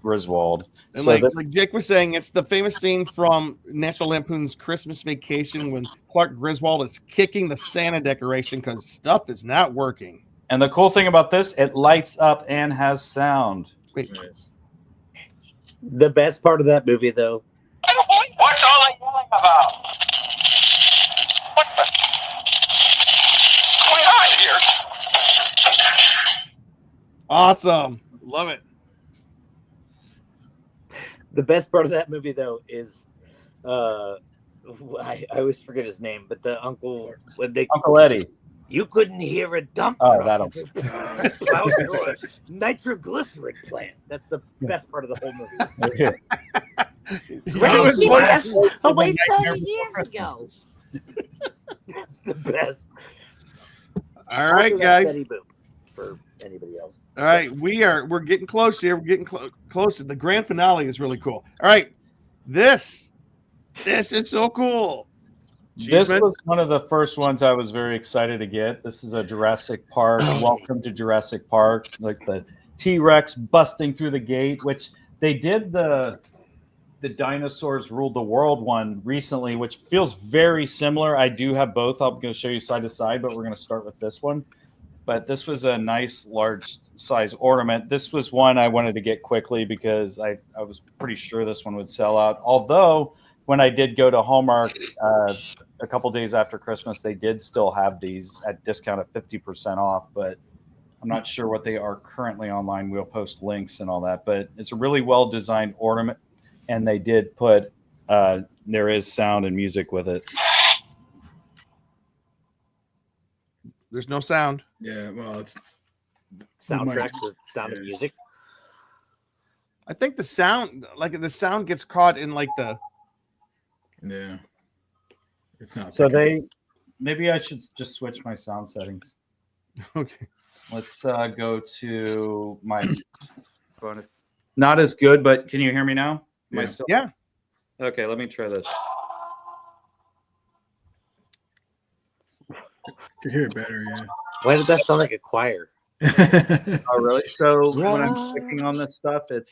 Griswold. And so like Jake was saying, it's the famous scene from National Lampoon's Christmas Vacation when Clark Griswold is kicking the Santa decoration because stuff is not working. And the cool thing about this, it lights up and has sound. Wait. Nice. The best part of that movie, though. What's all I yelling about? What the? What's going on here? Awesome. Love it. The best part of that movie, though, is I always forget his name, but the uncle Uncle Eddie. You couldn't hear a dump that'll nitroglycerin plant. That's the best part of the whole movie. Okay. Wait 30 years ago. That's the best. All right, guys. Betty Boop for anybody else. All right, we're getting close here. We're getting close. The grand finale is really cool. All right, this is so cool. This Cheeseman? was one of the first ones I was very excited to get. This is a Jurassic Park. Welcome to Jurassic Park. Like the T-Rex busting through the gate, which they did the Dinosaurs Ruled the World one recently, which feels very similar. I do have both. I'm going to show you side to side, but we're going to start with this one. But this was a nice large size ornament. This was one I wanted to get quickly because I was pretty sure this one would sell out. Although when I did go to Hallmark a couple days after Christmas, they did still have these at discount at 50% off, but I'm not sure what they are currently online. We'll post links and all that, but it's a really well designed ornament. And they did put there is sound and music with it. There's no sound. Yeah, well, it's Soundtrack for Sound and Music. I think the sound gets caught in like the. Yeah. It's not. So maybe I should just switch my sound settings. Okay. Let's go to my bonus. Not as good, but can you hear me now? Am I still? Yeah. Okay, let me try this. You hear it better, yeah. Why did that sound like a choir? Oh, really? So when I'm clicking on this stuff, it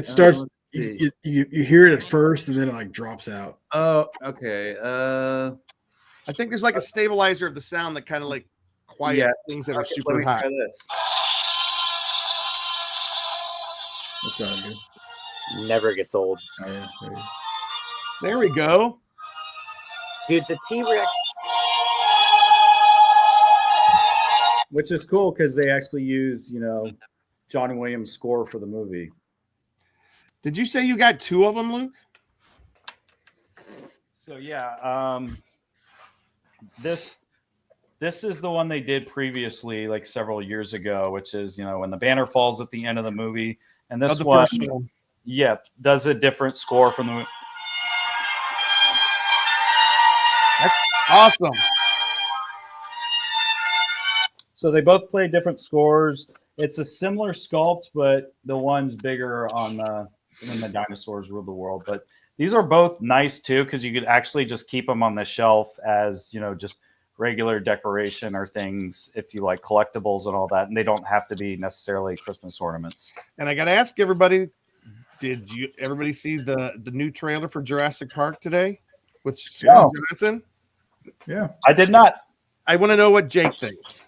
starts. You hear it at first, and then it like drops out. Oh, okay. I think there's like a stabilizer of the sound that kind of like quiets things that are super high. Try this. That sounds good. Never gets old. Oh, yeah. There we go. Dude, the T-Rex. Which is cool because they actually use, John Williams' score for the movie. Did you say you got two of them, Luke? So this is the one they did previously, like several years ago, which is when the banner falls at the end of the movie, and this one, does a different score from the. That's awesome. So they both play different scores. It's a similar sculpt, but the one's bigger on when the dinosaurs ruled the world. But these are both nice too, because you could actually just keep them on the shelf as just regular decoration or things if you like collectibles and all that, and they don't have to be necessarily Christmas ornaments. And I got to ask everybody, did everybody see the new trailer for Jurassic Park today with Scarlett Johansson? Yeah, I did not. I want to know what Jake thinks.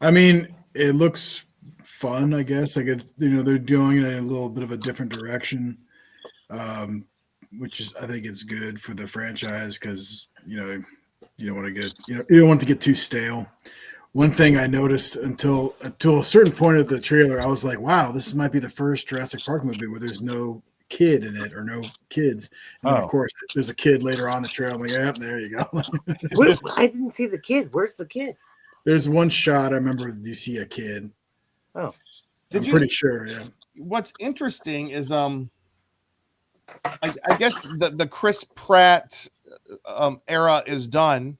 I mean, it looks fun, I guess. Like they're doing it in a little bit of a different direction, which is, I think, it's good for the franchise because you don't want to get you don't want it to get too stale. One thing I noticed until a certain point of the trailer, I was like, wow, this might be the first Jurassic Park movie where there's no kid in it or no kids. And then, of course, there's a kid later on in the trailer. I'm like, yeah, there you go. I didn't see the kid. Where's the kid? There's one shot I remember you see a kid. Oh, I'm pretty sure. Yeah. What's interesting is I guess the Chris Pratt era is done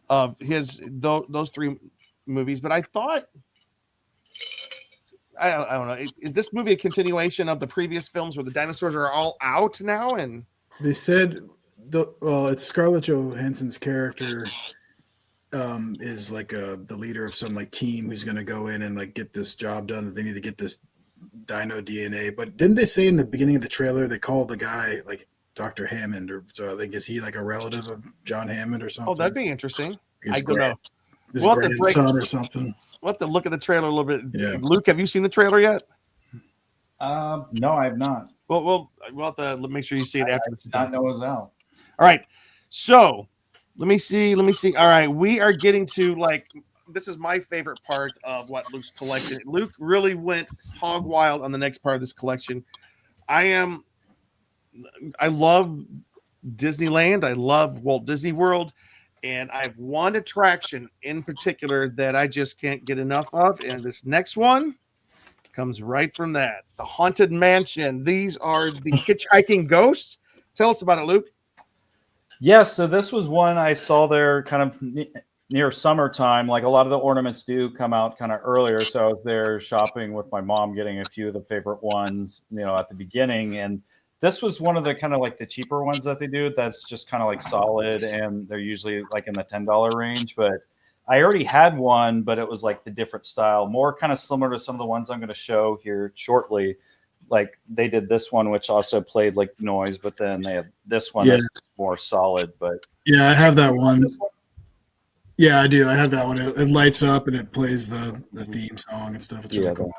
of those three movies, but I thought I don't know. Is this movie a continuation of the previous films where the dinosaurs are all out now? And they said it's Scarlett Johansson's character. Is like the leader of some like team who's going to go in and like get this job done. That they need to get this dino DNA. But didn't they say in the beginning of the trailer they called the guy like Dr. Hammond? Or so I think is he like a relative of John Hammond or something? Oh, that'd be interesting. His I don't know. His grandson or something. We'll have to look at the trailer a little bit. Yeah. Luke, have you seen the trailer yet? No, I have not. We'll have to make sure you see it after it's done. I know it's out. All right. So let me see. All right. We are getting to this is my favorite part of what Luke's collecting. Luke really went hog wild on the next part of this collection. I love Disneyland. I love Walt Disney World. And I have one attraction in particular that I just can't get enough of. And this next one comes right from that. The Haunted Mansion. These are the hitchhiking ghosts. Tell us about it, Luke. Yeah, so this was one I saw there kind of near summertime. Like a lot of the ornaments do come out kind of earlier. So I was there shopping with my mom, getting a few of the favorite ones, at the beginning. And this was one of the kind of like the cheaper ones that they do. That's just kind of like solid. And they're usually like in the $10 range. But I already had one, but it was like the different style, more kind of similar to some of the ones I'm going to show here shortly. Like they did this one, which also played like noise, but then they have this one that's more solid. But yeah, I have that one. Yeah, I do. I have that one. It lights up and it plays the theme song and stuff. It's really cool.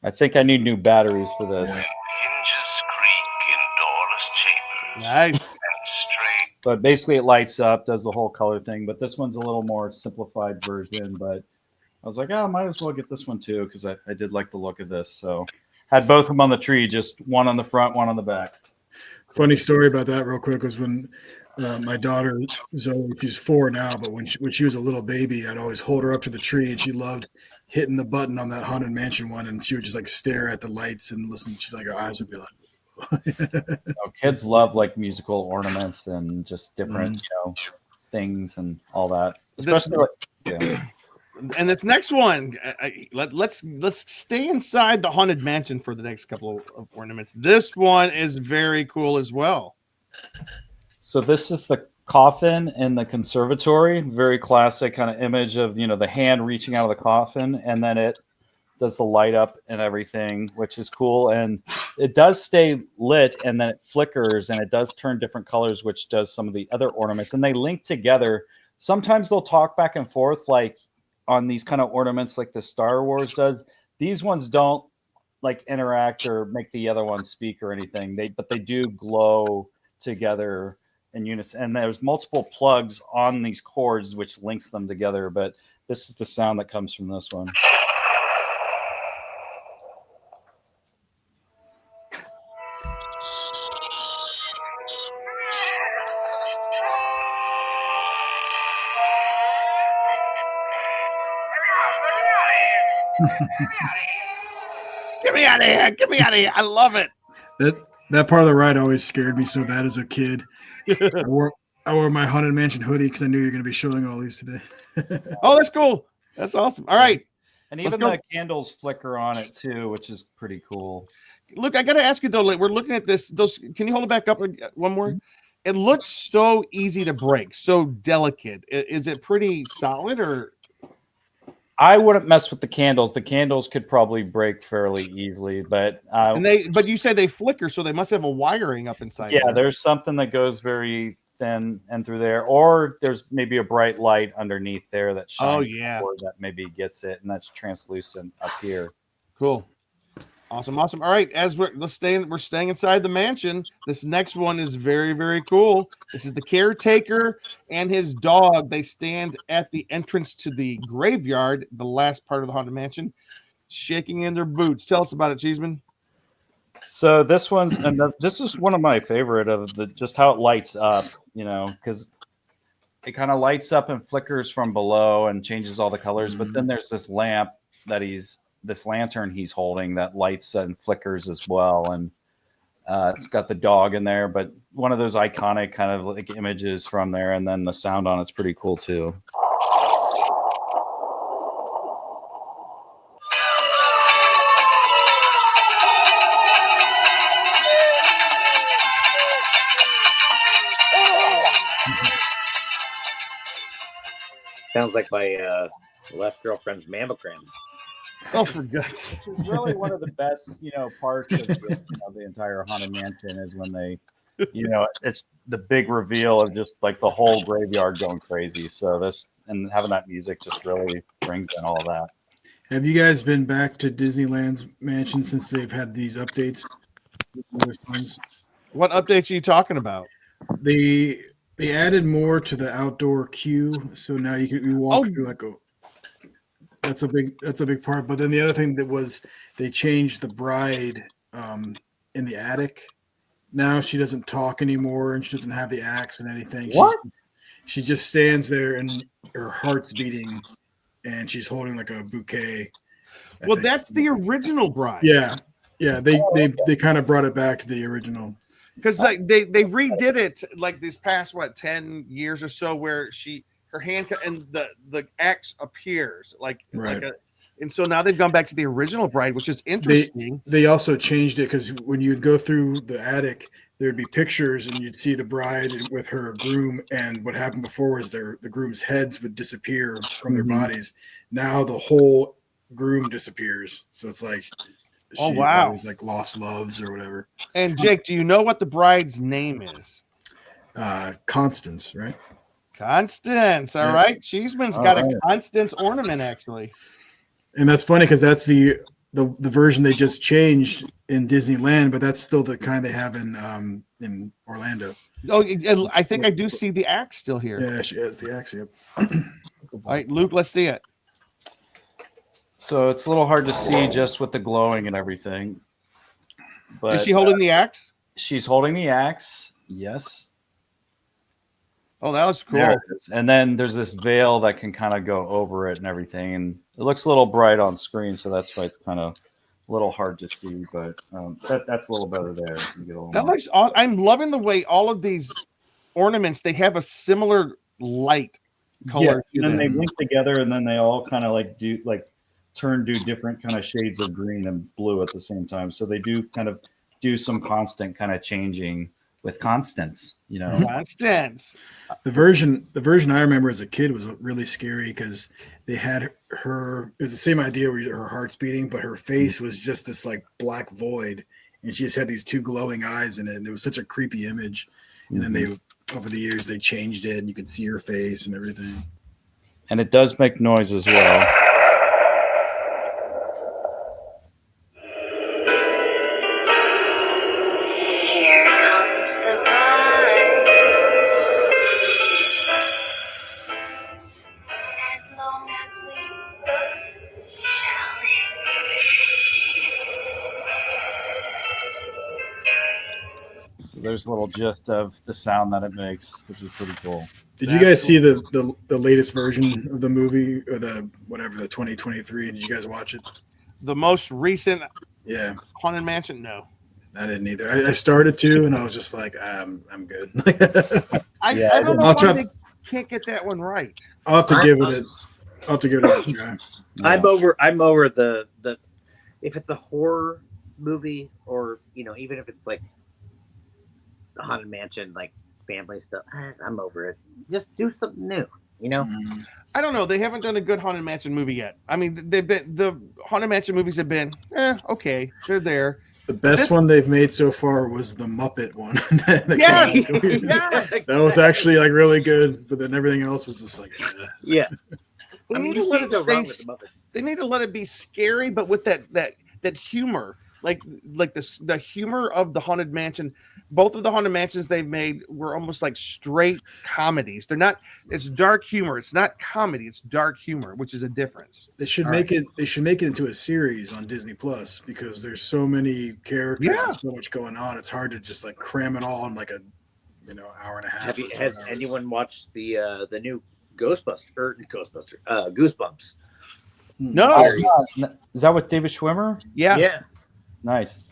I think I need new batteries for this. Hinges creak in doorless chambers. Nice. And straight. But basically it lights up, does the whole color thing. But this one's a little more simplified version. But I was like, I might as well get this one too, because I did like the look of this. So had both of them on the tree, just one on the front, one on the back. Funny story about that real quick was when my daughter Zoe, she's 4 now, but when she was a little baby, I'd always hold her up to the tree, and she loved hitting the button on that Haunted Mansion one, and she would just like stare at the lights and listen. Like her eyes would be like. Kids love like musical ornaments and just different things and all that. Especially And this next one, let's stay inside the Haunted Mansion for the next couple of ornaments. This one is very cool as well. So this is the coffin in the conservatory. Very classic kind of image of, the hand reaching out of the coffin, and then it does the light up and everything, which is cool. And it does stay lit, and then it flickers, and it does turn different colors, which does some of the other ornaments. And they link together. Sometimes they'll talk back and forth, like on these kind of ornaments like the Star Wars does. These ones don't like interact or make the other ones speak or anything. But they do glow together in unison. And there's multiple plugs on these cords, which links them together. But this is the sound that comes from this one. Get me out of here! Get me out of here! I love it. That part of the ride always scared me so bad as a kid. I wore my Haunted Mansion hoodie because I knew you were going to be showing all these today. Oh, that's cool. That's awesome. All right. And Let's even go. the candles flicker on it too, which is pretty cool. Look, I got to ask you though. Like, we're looking at this. Can you hold it back up one more? It looks so easy to break, so delicate. Is it pretty solid or? I wouldn't mess with the candles. The candles could probably break fairly easily, but But you said they flicker, so they must have a wiring up inside. yeah, there. there's something that goes very thin and through there, or there's maybe a bright light underneath there that shines. Oh, yeah. Or that maybe gets it, and that's translucent up here. Cool. Awesome. All right, as we're staying inside the mansion. This next one is very, very cool. This is the caretaker and his dog. They stand at the entrance to the graveyard, the last part of the haunted mansion, shaking in their boots. Tell us about it, Cheeseman. So this this is one of my favorite of just how it lights up, because it kind of lights up and flickers from below and changes all the colors. But then there's this lamp this lantern he's holding that lights and flickers as well. And it's got the dog in there, but one of those iconic kind of like images from there. And then the sound on it's pretty cool too. Sounds like my last girlfriend's mammogram. Oh, for God's sake. Which is really one of the best, parts of the entire Haunted Mansion is when they, it's the big reveal of just like the whole graveyard going crazy. So and having that music just really brings in all that. Have you guys been back to Disneyland's mansion since they've had these updates? What updates are you talking about? They added more to the outdoor queue, so now you walk through like that's a big part. But then the other thing that was they changed the bride in the attic. Now she doesn't talk anymore, and she doesn't have the axe and anything. What? She just stands there, and her heart's beating, and she's holding like a bouquet. Well, that's the original bride. Yeah. They kind of brought it back to the original. Because they redid it like this past 10 years or so, where her hand and the axe appears and so now they've gone back to the original bride, which is interesting. They also changed it because when you'd go through the attic, there'd be pictures and you'd see the bride with her groom, and what happened before was the groom's heads would disappear from their bodies. Now the whole groom disappears, so it's like these like lost loves or whatever. And Jake, do you know what the bride's name is? Constance, right? Constance. All right. Cheeseman's got a Constance ornament, actually. And that's funny because that's the version they just changed in Disneyland, but that's still the kind they have in Orlando. Oh, I think I do see the axe still here. Yeah, she has the axe. Yep. All right, Luke, let's see it. So it's a little hard to see just with the glowing and everything. But is she holding the axe? She's holding the axe. Yes. Oh, that was cool. There it is. And then there's this veil that can kind of go over it and everything. And it looks a little bright on screen, so that's why it's kind of a little hard to see. But that's a little better there. You get a little more. I'm loving the way all of these ornaments, they have a similar light color. Yeah, and then they link together, and then they all kind of do different kind of shades of green and blue at the same time. So they do some constant kind of changing with Constance, Constance. The version I remember as a kid was really scary because they had her. It was the same idea where her heart's beating, but her face was just this like black void, and she just had these two glowing eyes in it, and it was such a creepy image. And then over the years, they changed it, and you could see her face and everything. And it does make noise as well. There's a little gist of the sound that it makes, which is pretty cool. Did you guys see the latest version of the movie or the 2023? Did you guys watch it? The most recent Haunted Mansion? No. I didn't either. I started to, and I was just like, I'm good. I Yeah, don't know I'll why try- they can't get that one right. I'll have to give it a try. I'm over the if it's a horror movie or even if it's like the Haunted Mansion, like family stuff, I'm over it. Just do something new, Mm. I don't know. They haven't done a good Haunted Mansion movie yet. I mean, the Haunted Mansion movies have been okay. They're there. The best one they've made so far was the Muppet one. that came Yes, out. yes. That was actually like really good, but then everything else was just like, Yeah. They need to you let can't it go stay. wrong with the Muppets. They need to let it be scary, but with that humor, like the humor of the Haunted Mansion. Both of the Haunted Mansions they've made were almost like straight comedies. They're not. It's dark humor. It's not comedy. It's dark humor, which is a difference. They should All make it. They should make it into a series on Disney Plus because there's so many characters Yeah. and so much going on. It's hard to just like cram it all in like a hour and a half. Has anyone watched the new Goosebumps? No. Is that with David Schwimmer? Yeah. Yeah. Nice.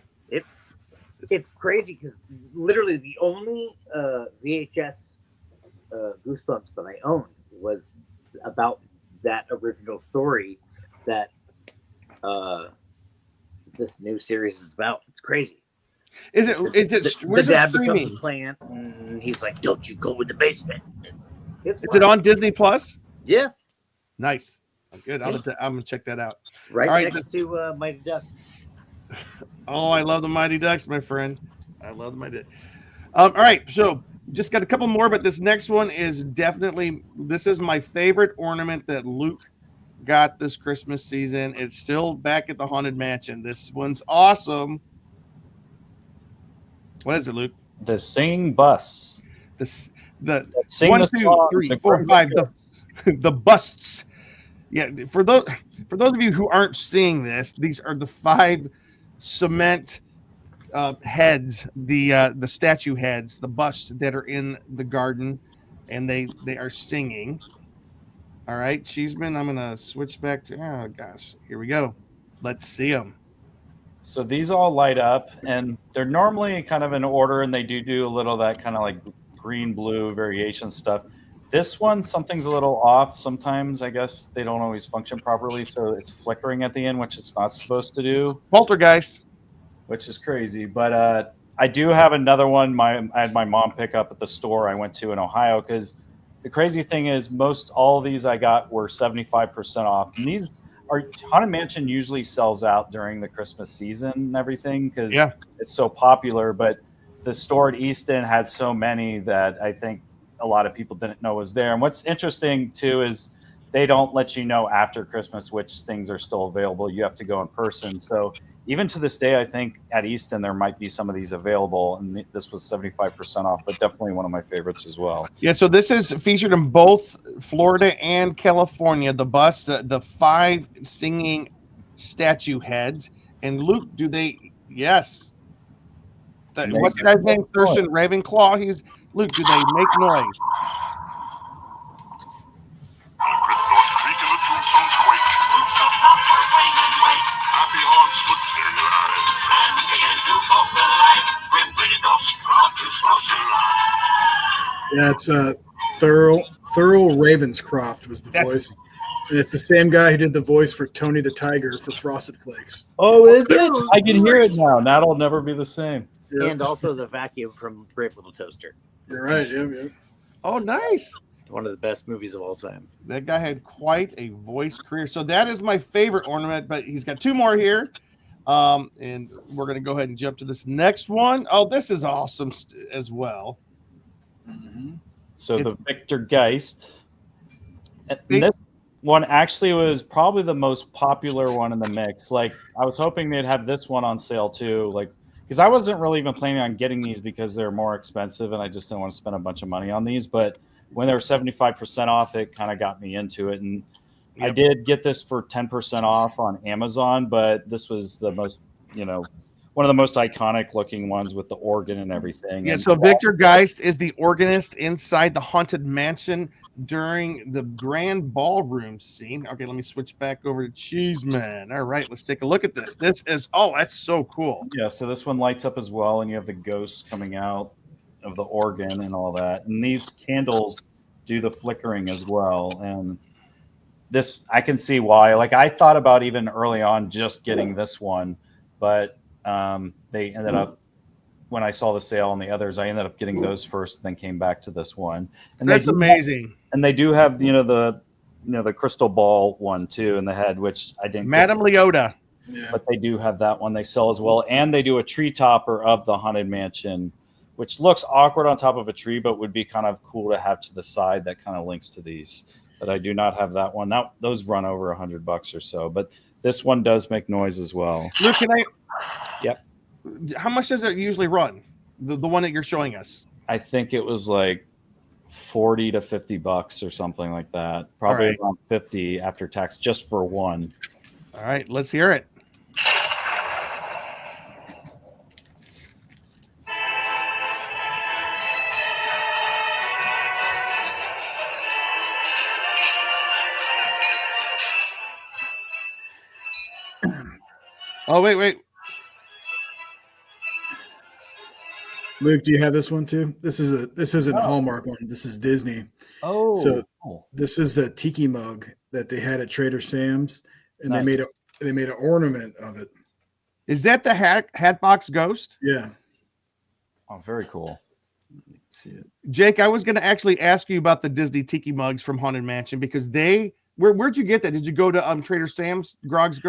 It's crazy because literally the only VHS Goosebumps that I owned was about that original story that this new series is about. It's crazy. Is it? Where's the it dad becomes streaming? a plant, and he's like, "Don't you go in the basement." It's Is it on Disney Plus? Yeah, Nice. Good. I'm gonna check that out. right, All right, next to Mighty Ducks. Oh, I love the Mighty Ducks, my friend. I love the Mighty Ducks. All right, so just got a couple more, but this next one is this is my favorite ornament that Luke got this Christmas season. It's still back at the Haunted Mansion. This one's awesome. What is it, Luke? The singing bus. The Sing 1, the 2, song, 3, the 4, Christmas 5. carol. The busts. Yeah, for those of you who aren't seeing this, these are the 5 cement heads, the statue heads, the busts that are in the garden, and they are singing. All right, Cheeseman, I'm gonna switch back to. Oh gosh, here we go. Let's see them. So these all light up, and they're normally kind of in order, and they do a little of that kind of like green blue variation stuff. This one, something's a little off. Sometimes I guess they don't always function properly, so it's flickering at the end, which it's not supposed to do, Poltergeist. which is crazy. But I do have another one. I had my mom pick up at the store I went to in Ohio, because the crazy thing is all of these I got were 75% off, and these are Haunted Mansion usually sells out during the Christmas season and everything because it's so popular. But the store at Easton had so many that I think a lot of people didn't know was there. And what's interesting too is they don't let you know after Christmas which things are still available. You have to go in person. So even to this day, I think at Easton there might be some of these available, and this was 75% off, but definitely one of my favorites as well. Yeah, so this is featured in both Florida and California. The bus, the 5 singing statue heads. And Luke, do they? Yes. What did I think? Thurston Ravenclaw. Luke. Do they make noise? Gryffindors creak and the tombstones quake. Happy hearts look tear your eyes. Yeah, it's Thurl Ravenscroft was the voice. And it's the same guy who did the voice for Tony the Tiger for Frosted Flakes. Oh, is it? I can hear it now. That'll never be the same. Yep. And also the vacuum from Brave Little Toaster. You're right. Yep. Oh, nice. One of the best movies of all time. That guy had quite a voice career. So that is my favorite ornament, but he's got 2 more here. And we're going to go ahead and jump to this next one. Oh, this is awesome as well. Mm-hmm. So the Victor Geist. And this one actually was probably the most popular one in the mix. Like, I was hoping they'd have this one on sale too. Like, because I wasn't really even planning on getting these because they're more expensive and I just didn't want to spend a bunch of money on these. But when they were 75% off, it kind of got me into it. And I did get this for 10% off on Amazon, but this was the most, one of the most iconic looking ones with the organ and everything. Yeah, and so Victor Geist is the organist inside the Haunted Mansion during the grand ballroom scene. Okay, let me switch back over to Cheeseman. All right, let's take a look at this. This is, that's so cool. Yeah, so this one lights up as well, and you have the ghosts coming out. of the organ and all that. And these candles do the flickering as well. And this, I can see why. Like I thought about even early on just getting this one, but they ended up, when I saw the sale on the others, I ended up getting those first, and then came back to this one. And That's amazing. And they do have, the crystal ball one too in the head, which I didn't. Madame Leota. Yeah. But they do have that one they sell as well, and they do a tree topper of the Haunted Mansion, which looks awkward on top of a tree, but would be kind of cool to have to the side that kind of links to these. But I do not have that one. Those run over $100 or so, but this one does make noise as well. Luke, can I? Yep. How much does it usually run? The one that you're showing us? I think it was like $40 to $50 or something like that. Probably right. around 50 after tax just for one. All right, let's hear it. Oh, wait. Luke, do you have this one too? This isn't a Hallmark one. This is Disney. Oh, so this is the tiki mug that they had at Trader Sam's, and nice. they made an ornament of it. Is that the Hatbox Ghost? Yeah. Oh, very cool. See it, Jake. I was going to actually ask you about the Disney tiki mugs from Haunted Mansion because where'd you get that? Did you go to Trader Sam's? Grog's?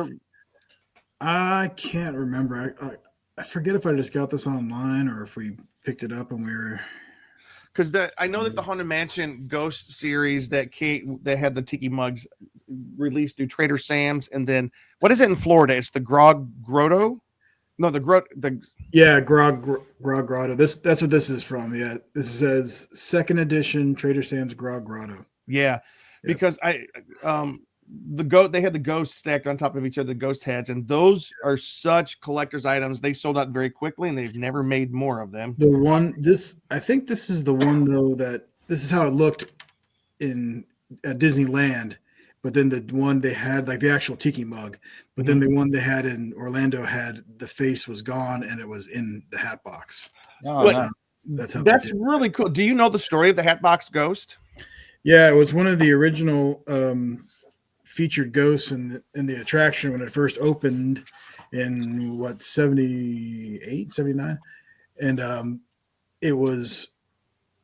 I can't remember. I forget if I just got this online or if we picked it up and we were. Because I know that the Haunted Mansion Ghost series that had the tiki mugs released through Trader Sam's, and then what is it in Florida? It's the Grog Grotto. No, Grog Grotto. That's what this is from. Yeah, this says second edition Trader Sam's Grog Grotto. Yeah, because they had the ghosts stacked on top of each other, the ghost heads, and those are such collector's items. They sold out very quickly, and they've never made more of them. I think this is the one though that this is how it looked at Disneyland, but then the one they had like the actual tiki mug, but then the one they had in Orlando had the face was gone and it was in the hat box. Oh, That's really cool. Do you know the story of the Hatbox Ghost? Yeah, it was one of the original featured ghosts in the attraction when it first opened in 78, 79, and it was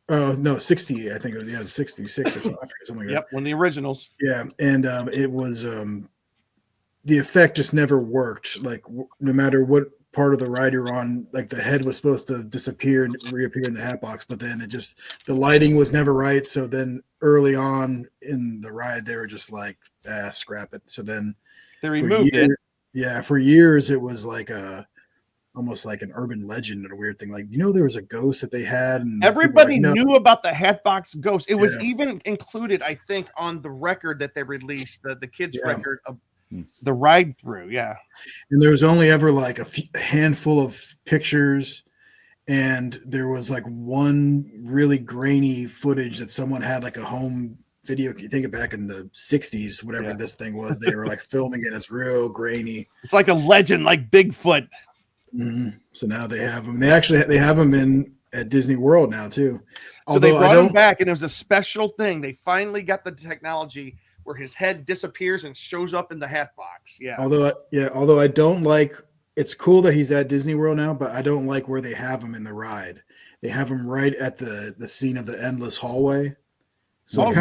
60, I think it was 66 or something. I forget, something like that. Yep, one of the originals. Yeah, and it was the effect just never worked. Like no matter what part of the ride you're on, like the head was supposed to disappear and reappear in the hat box, but then the lighting was never right. So then early on in the ride, they were just like, scrap it. So then they removed it. Yeah, for years it was like almost like an urban legend and a weird thing. Like, there was a ghost that they had, and everybody knew about the Hatbox Ghost. It was even included, I think, on the record that they released, the kids' record of the ride through. Yeah, and there was only ever like a handful of pictures, and there was like one really grainy footage that someone had like a home video. You think it back in the 60s, whatever this thing was, they were like filming it. It's real grainy. It's like a legend, like Bigfoot. Mm-hmm. So now they have them. They have them at Disney World now too. So they brought him back, and it was a special thing. They finally got the technology where his head disappears and shows up in the hat box. Yeah. Although I don't like. It's cool that he's at Disney World now, but I don't like where they have him in the ride. They have him right at the scene of the endless hallway. So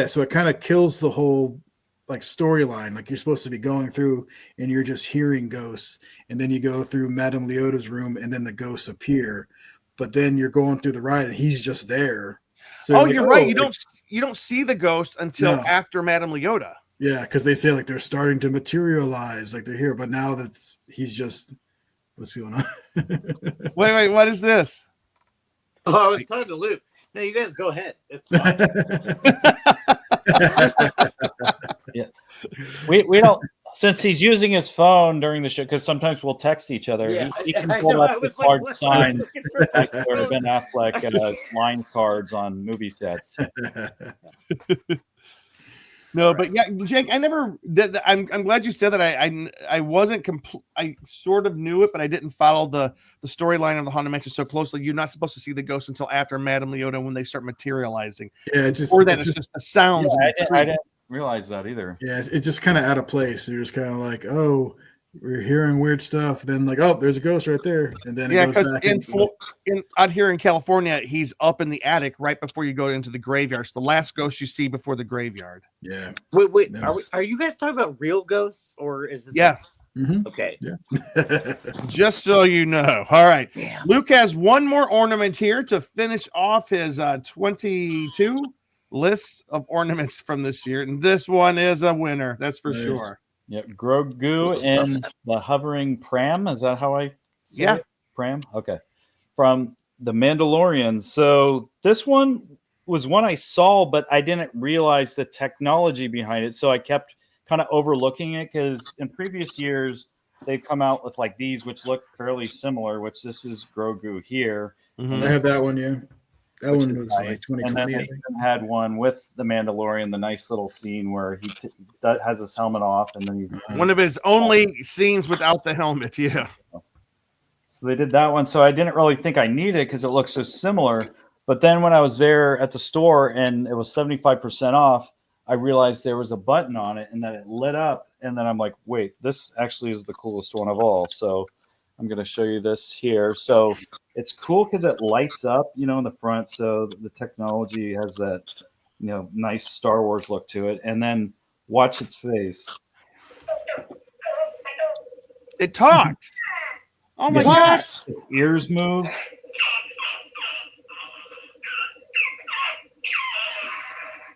so it kind of kills the whole like storyline. Like you're supposed to be going through and you're just hearing ghosts, and then you go through Madame Leota's room and then the ghosts appear, but then you're going through the ride and he's just there. So you're right. You don't see the ghost until after Madame Leota. Yeah, because they say like they're starting to materialize, like they're here, but now he's just what's going on? Wait, what is this? Oh, I was telling to Luke. No, you guys go ahead. It's fine. Yeah, we don't. Since he's using his phone during the show, because sometimes we'll text each other. Yeah, he can pull up the card sign like there have been Affleck line cards on movie sets. No, but yeah, Jake, I never. I'm glad you said that. I wasn't. I sort of knew it, but I didn't follow the storyline of the Haunted Mansion so closely. You're not supposed to see the ghosts until after Madame Leota when they start materializing. Yeah, Before that, it's just the sounds. Yeah, I didn't realize that either. Yeah, it's just kind of out of place. You're just kind of like, oh, we're hearing weird stuff. Then like, oh, there's a ghost right there, and then it goes back. Out here in California, he's up in the attic right before you go into the graveyard. So the last ghost you see before the graveyard. Yeah. Wait. Are you guys talking about real ghosts or is this? Yeah. Okay. Yeah. Just so you know. All right. Damn. Luke has one more ornament here to finish off his 22 lists of ornaments from this year, and this one is a winner. That's for sure. Yeah, Grogu in the hovering pram. Is that how I say it? Pram? Okay. From The Mandalorian. So this one was one I saw, but I didn't realize the technology behind it. So I kept kind of overlooking it because in previous years, they've come out with like these, which look fairly similar, which this is Grogu here. Mm-hmm. I have that one, yeah. That one was nice. like 2020. And then they even had one with the Mandalorian, the nice little scene where he has his helmet off, and then he's one of his only scenes without the helmet. Yeah. So they did that one. So I didn't really think I needed it because it looks so similar. But then when I was there at the store and it was 75% off, I realized there was a button on it and that it lit up. And then I'm like, wait, this actually is the coolest one of all. So I'm going to show you this here. So it's cool because it lights up, in the front. So the technology has that, nice Star Wars look to it. And then watch its face. It talks. Oh my gosh. Its ears move.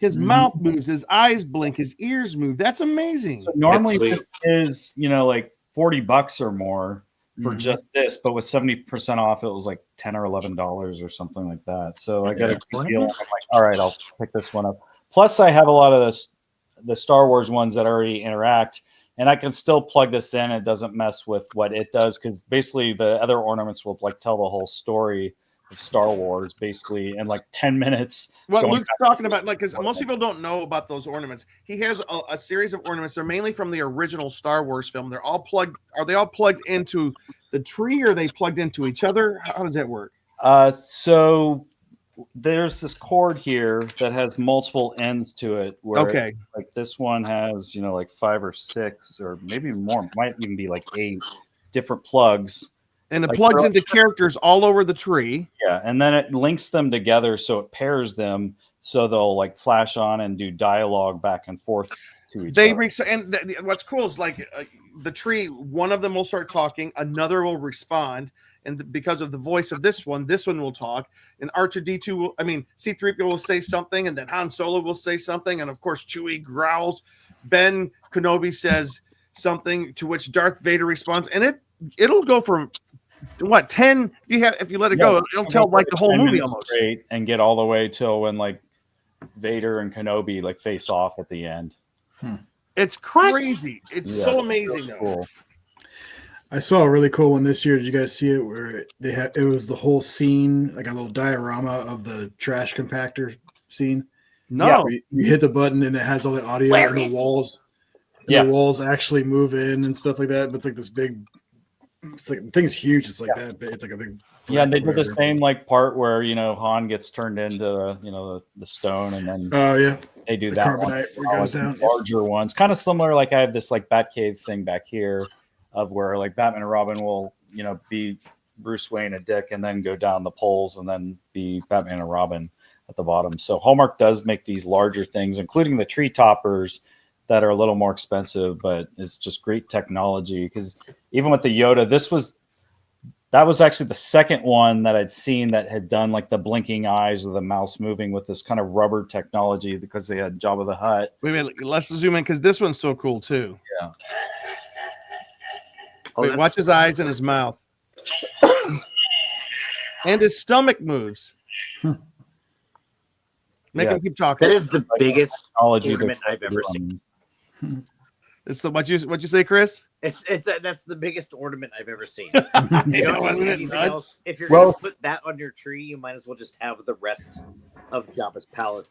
His mouth moves, his eyes blink, his ears move. That's amazing. So normally this is, like $40 or more for just this, but with 70% off, it was like $10 or $11 or something like that. So I got a good deal. I'm like, all right, I'll pick this one up. Plus, I have a lot of the Star Wars ones that already interact, and I can still plug this in. It doesn't mess with what it does because basically the other ornaments will like tell the whole story of Star Wars basically in like 10 minutes. What Luke's talking about, like, because most people don't know about those ornaments. He has a series of ornaments. They're mainly from the original Star Wars film. They're all plugged. Are they all plugged into the tree, or are they plugged into each other? How does that work? So there's this cord here that has multiple ends to it. Where like this one has, like 5 or 6 or maybe more. Might even be like 8 different plugs. And it plugs into characters all over the tree. Yeah, and then it links them together, so it pairs them, so they'll like flash on and do dialogue back and forth to each other. What's cool is like the tree. One of them will start talking, another will respond, and because of the voice of this one will talk. And R2D2 C-3PO will say something, and then Han Solo will say something, and of course Chewie growls. Ben Kenobi says something to which Darth Vader responds, and it'll go from 10 if you let it go, it'll tell like the whole movie almost straight and get all the way till when like Vader and Kenobi like face off at the end. It's crazy. It's so amazing though. Cool. I saw a really cool one this year. Did you guys see it where it was the whole scene, like a little diorama of the trash compactor scene? No. You hit the button and it has all the audio and the walls. The walls actually move in and stuff like that, but it's like this big. It's like the thing's huge. It's like that. It's like a big. Yeah, they did the same like part where Han gets turned into the stone, and then they do that one. Where it goes down. Larger ones, kind of similar. Like I have this like Batcave thing back here, of where like Batman and Robin will be Bruce Wayne and Dick, and then go down the poles, and then be Batman and Robin at the bottom. So Hallmark does make these larger things, including the tree toppers, that are a little more expensive, but it's just great technology. Because even with the Yoda, that was actually the second one that I'd seen that had done like the blinking eyes or the mouse moving with this kind of rubber technology, because they had Jabba the Hutt. Wait a minute, let's zoom in because this one's so cool too. Yeah. Wait, watch his eyes and his mouth. And his stomach moves. Make him keep talking. That is the biggest ornament I've ever seen. It's the what you say, Chris? That's the biggest ornament I've ever seen. Else. If you're going to put that on your tree, you might as well just have the rest of Jabba's palace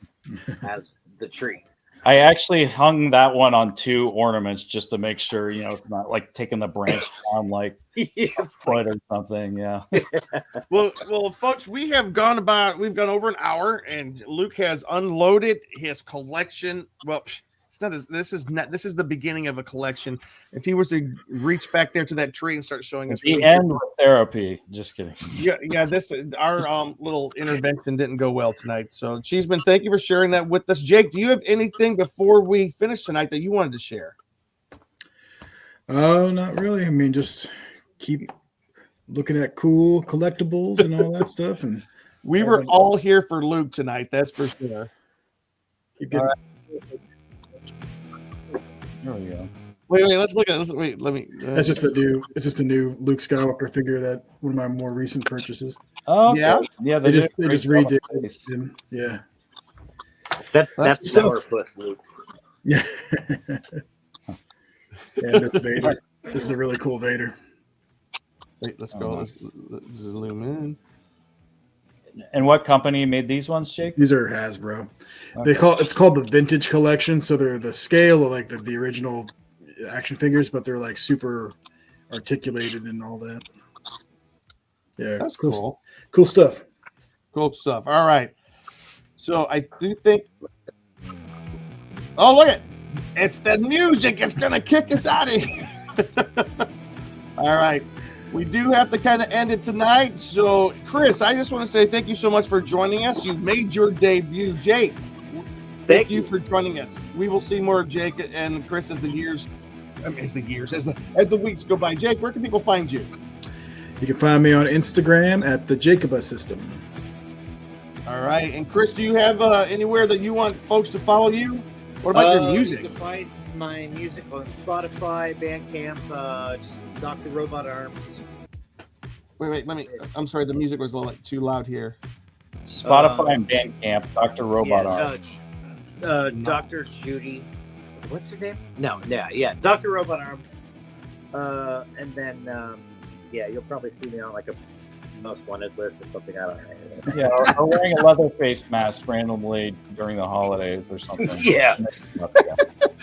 as the tree. I actually hung that one on 2 ornaments just to make sure, it's not like taking the branch down like a foot or something. Yeah. Well, folks, we've gone over an hour, and Luke has unloaded his collection. Well, it's not. This is the beginning of a collection. If he was to reach back there to that tree and start showing us, The end with therapy. Just kidding. Yeah. Our little intervention didn't go well tonight. So, Cheeseman, thank you for sharing that with us. Jake, do you have anything before we finish tonight that you wanted to share? Oh, not really. I mean, just keep looking at cool collectibles and all that stuff. And we were all here for Luke tonight. That's for sure. All right. There we go. Wait. Let's look at this. Wait, let me. That's just the new. It's just a new Luke Skywalker figure that one of my more recent purchases. Oh, okay. Yeah. They just redid it. Yeah. That's Sourpuss, Luke. Yeah. Yeah, that's Vader. This is a really cool Vader. Wait, let's go. Let's zoom in. And what company made these ones, Jake? These are Hasbro. Okay. It's called the Vintage Collection. So they're the scale of like the original action figures, but they're like super articulated and all that. Yeah, That's cool. Cool stuff. Cool stuff. All right. So I do think. Oh, look at it's the music. It's gonna kick us out of here. All right. We do have to kind of end it tonight. So, Chris, I just want to say thank you so much for joining us. You made your debut. Jake, thank you for joining us. We will see more of Jake and Chris as the weeks go by. Jake, where can people find you? You can find me on Instagram at the Jacoba System. All right. And Chris, do you have anywhere that you want folks to follow you? What about your music? You can find my music on Spotify, Bandcamp, just Dr. Robot Arms. Wait, I'm sorry, the music was a little too loud here. Spotify and Bandcamp, Dr. Robot Arms. Dr. Judy. What's her name? Yeah, Dr. Robot Arms. And then, you'll probably see me on like a most wanted list or something. I don't know. Yeah, or wearing a leather face mask randomly during the holidays or something. Yeah.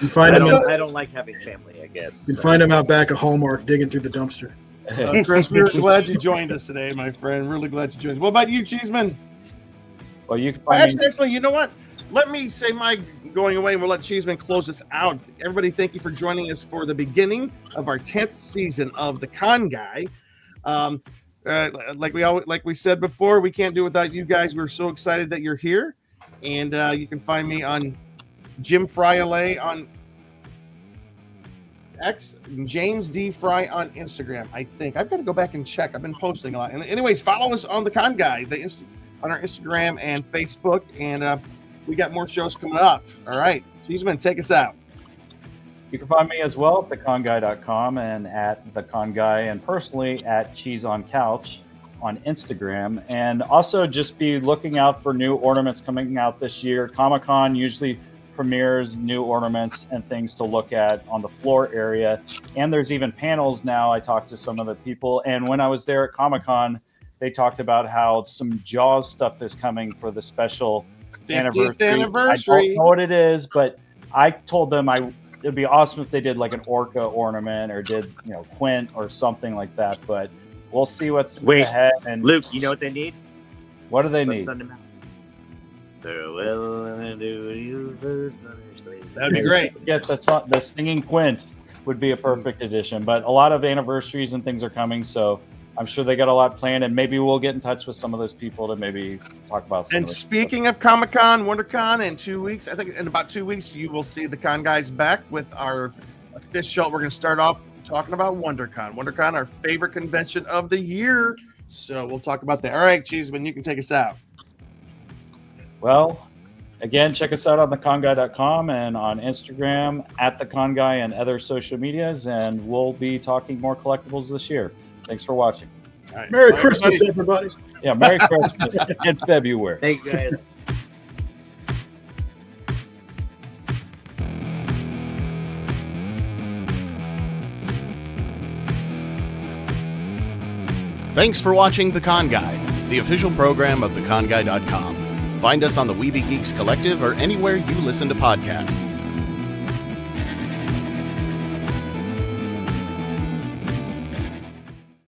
You find I don't like having family, I guess. You can find him out back at Hallmark digging through the dumpster. Chris, we're glad you joined us today, my friend. Really glad you joined us. What about you, Cheeseman? Well, you can find actually, you know what? Let me say my going away, and we'll let Cheeseman close us out. Everybody, thank you for joining us for the beginning of our 10th season of The Con Guy. Like we said before, we can't do it without you guys. We're so excited that you're here, and you can find me on Jim Fry LA on X, James D Fry on Instagram. I think I've got to go back and check. I've been posting a lot. And anyways, follow us on The Con Guy, on our Instagram and Facebook, and we got more shows coming up. All right, Cheeseman, take us out. You can find me as well at theconguy.com and at theconguy, and personally at Cheese on Couch on Instagram. And also just be looking out for new ornaments coming out this year. Comic-Con usually premieres new ornaments and things to look at on the floor area. And there's even panels now. I talked to some of the people, and when I was there at Comic-Con, they talked about how some Jaws stuff is coming for the special 50th anniversary. I don't know what it is, but I told them it'd be awesome if they did like an Orca ornament or did, Quint or something like that. But we'll see what's ahead. And Luke, you know what they need? What do they need? That'd be great. Yes, the singing Quint would be a perfect addition. But a lot of anniversaries and things are coming, so I'm sure they got a lot planned, and maybe we'll get in touch with some of those people to maybe talk about some And of this speaking of Comic-Con, WonderCon, in 2 weeks, I think in about 2 weeks, you will see the Con Guys back with our official. We're going to start off talking about WonderCon. WonderCon, our favorite convention of the year. So we'll talk about that. All right, Cheeseman, you can take us out. Well, again, check us out on theconguy.com and on Instagram at theconguy and other social medias, and we'll be talking more collectibles this year. Thanks for watching. All right. Merry Christmas, everybody. Yeah, Merry Christmas in February. Thank you, guys. Thanks for watching The Con Guy, the official program of theconguy.com. Find us on the Weeby Geeks Collective or anywhere you listen to podcasts.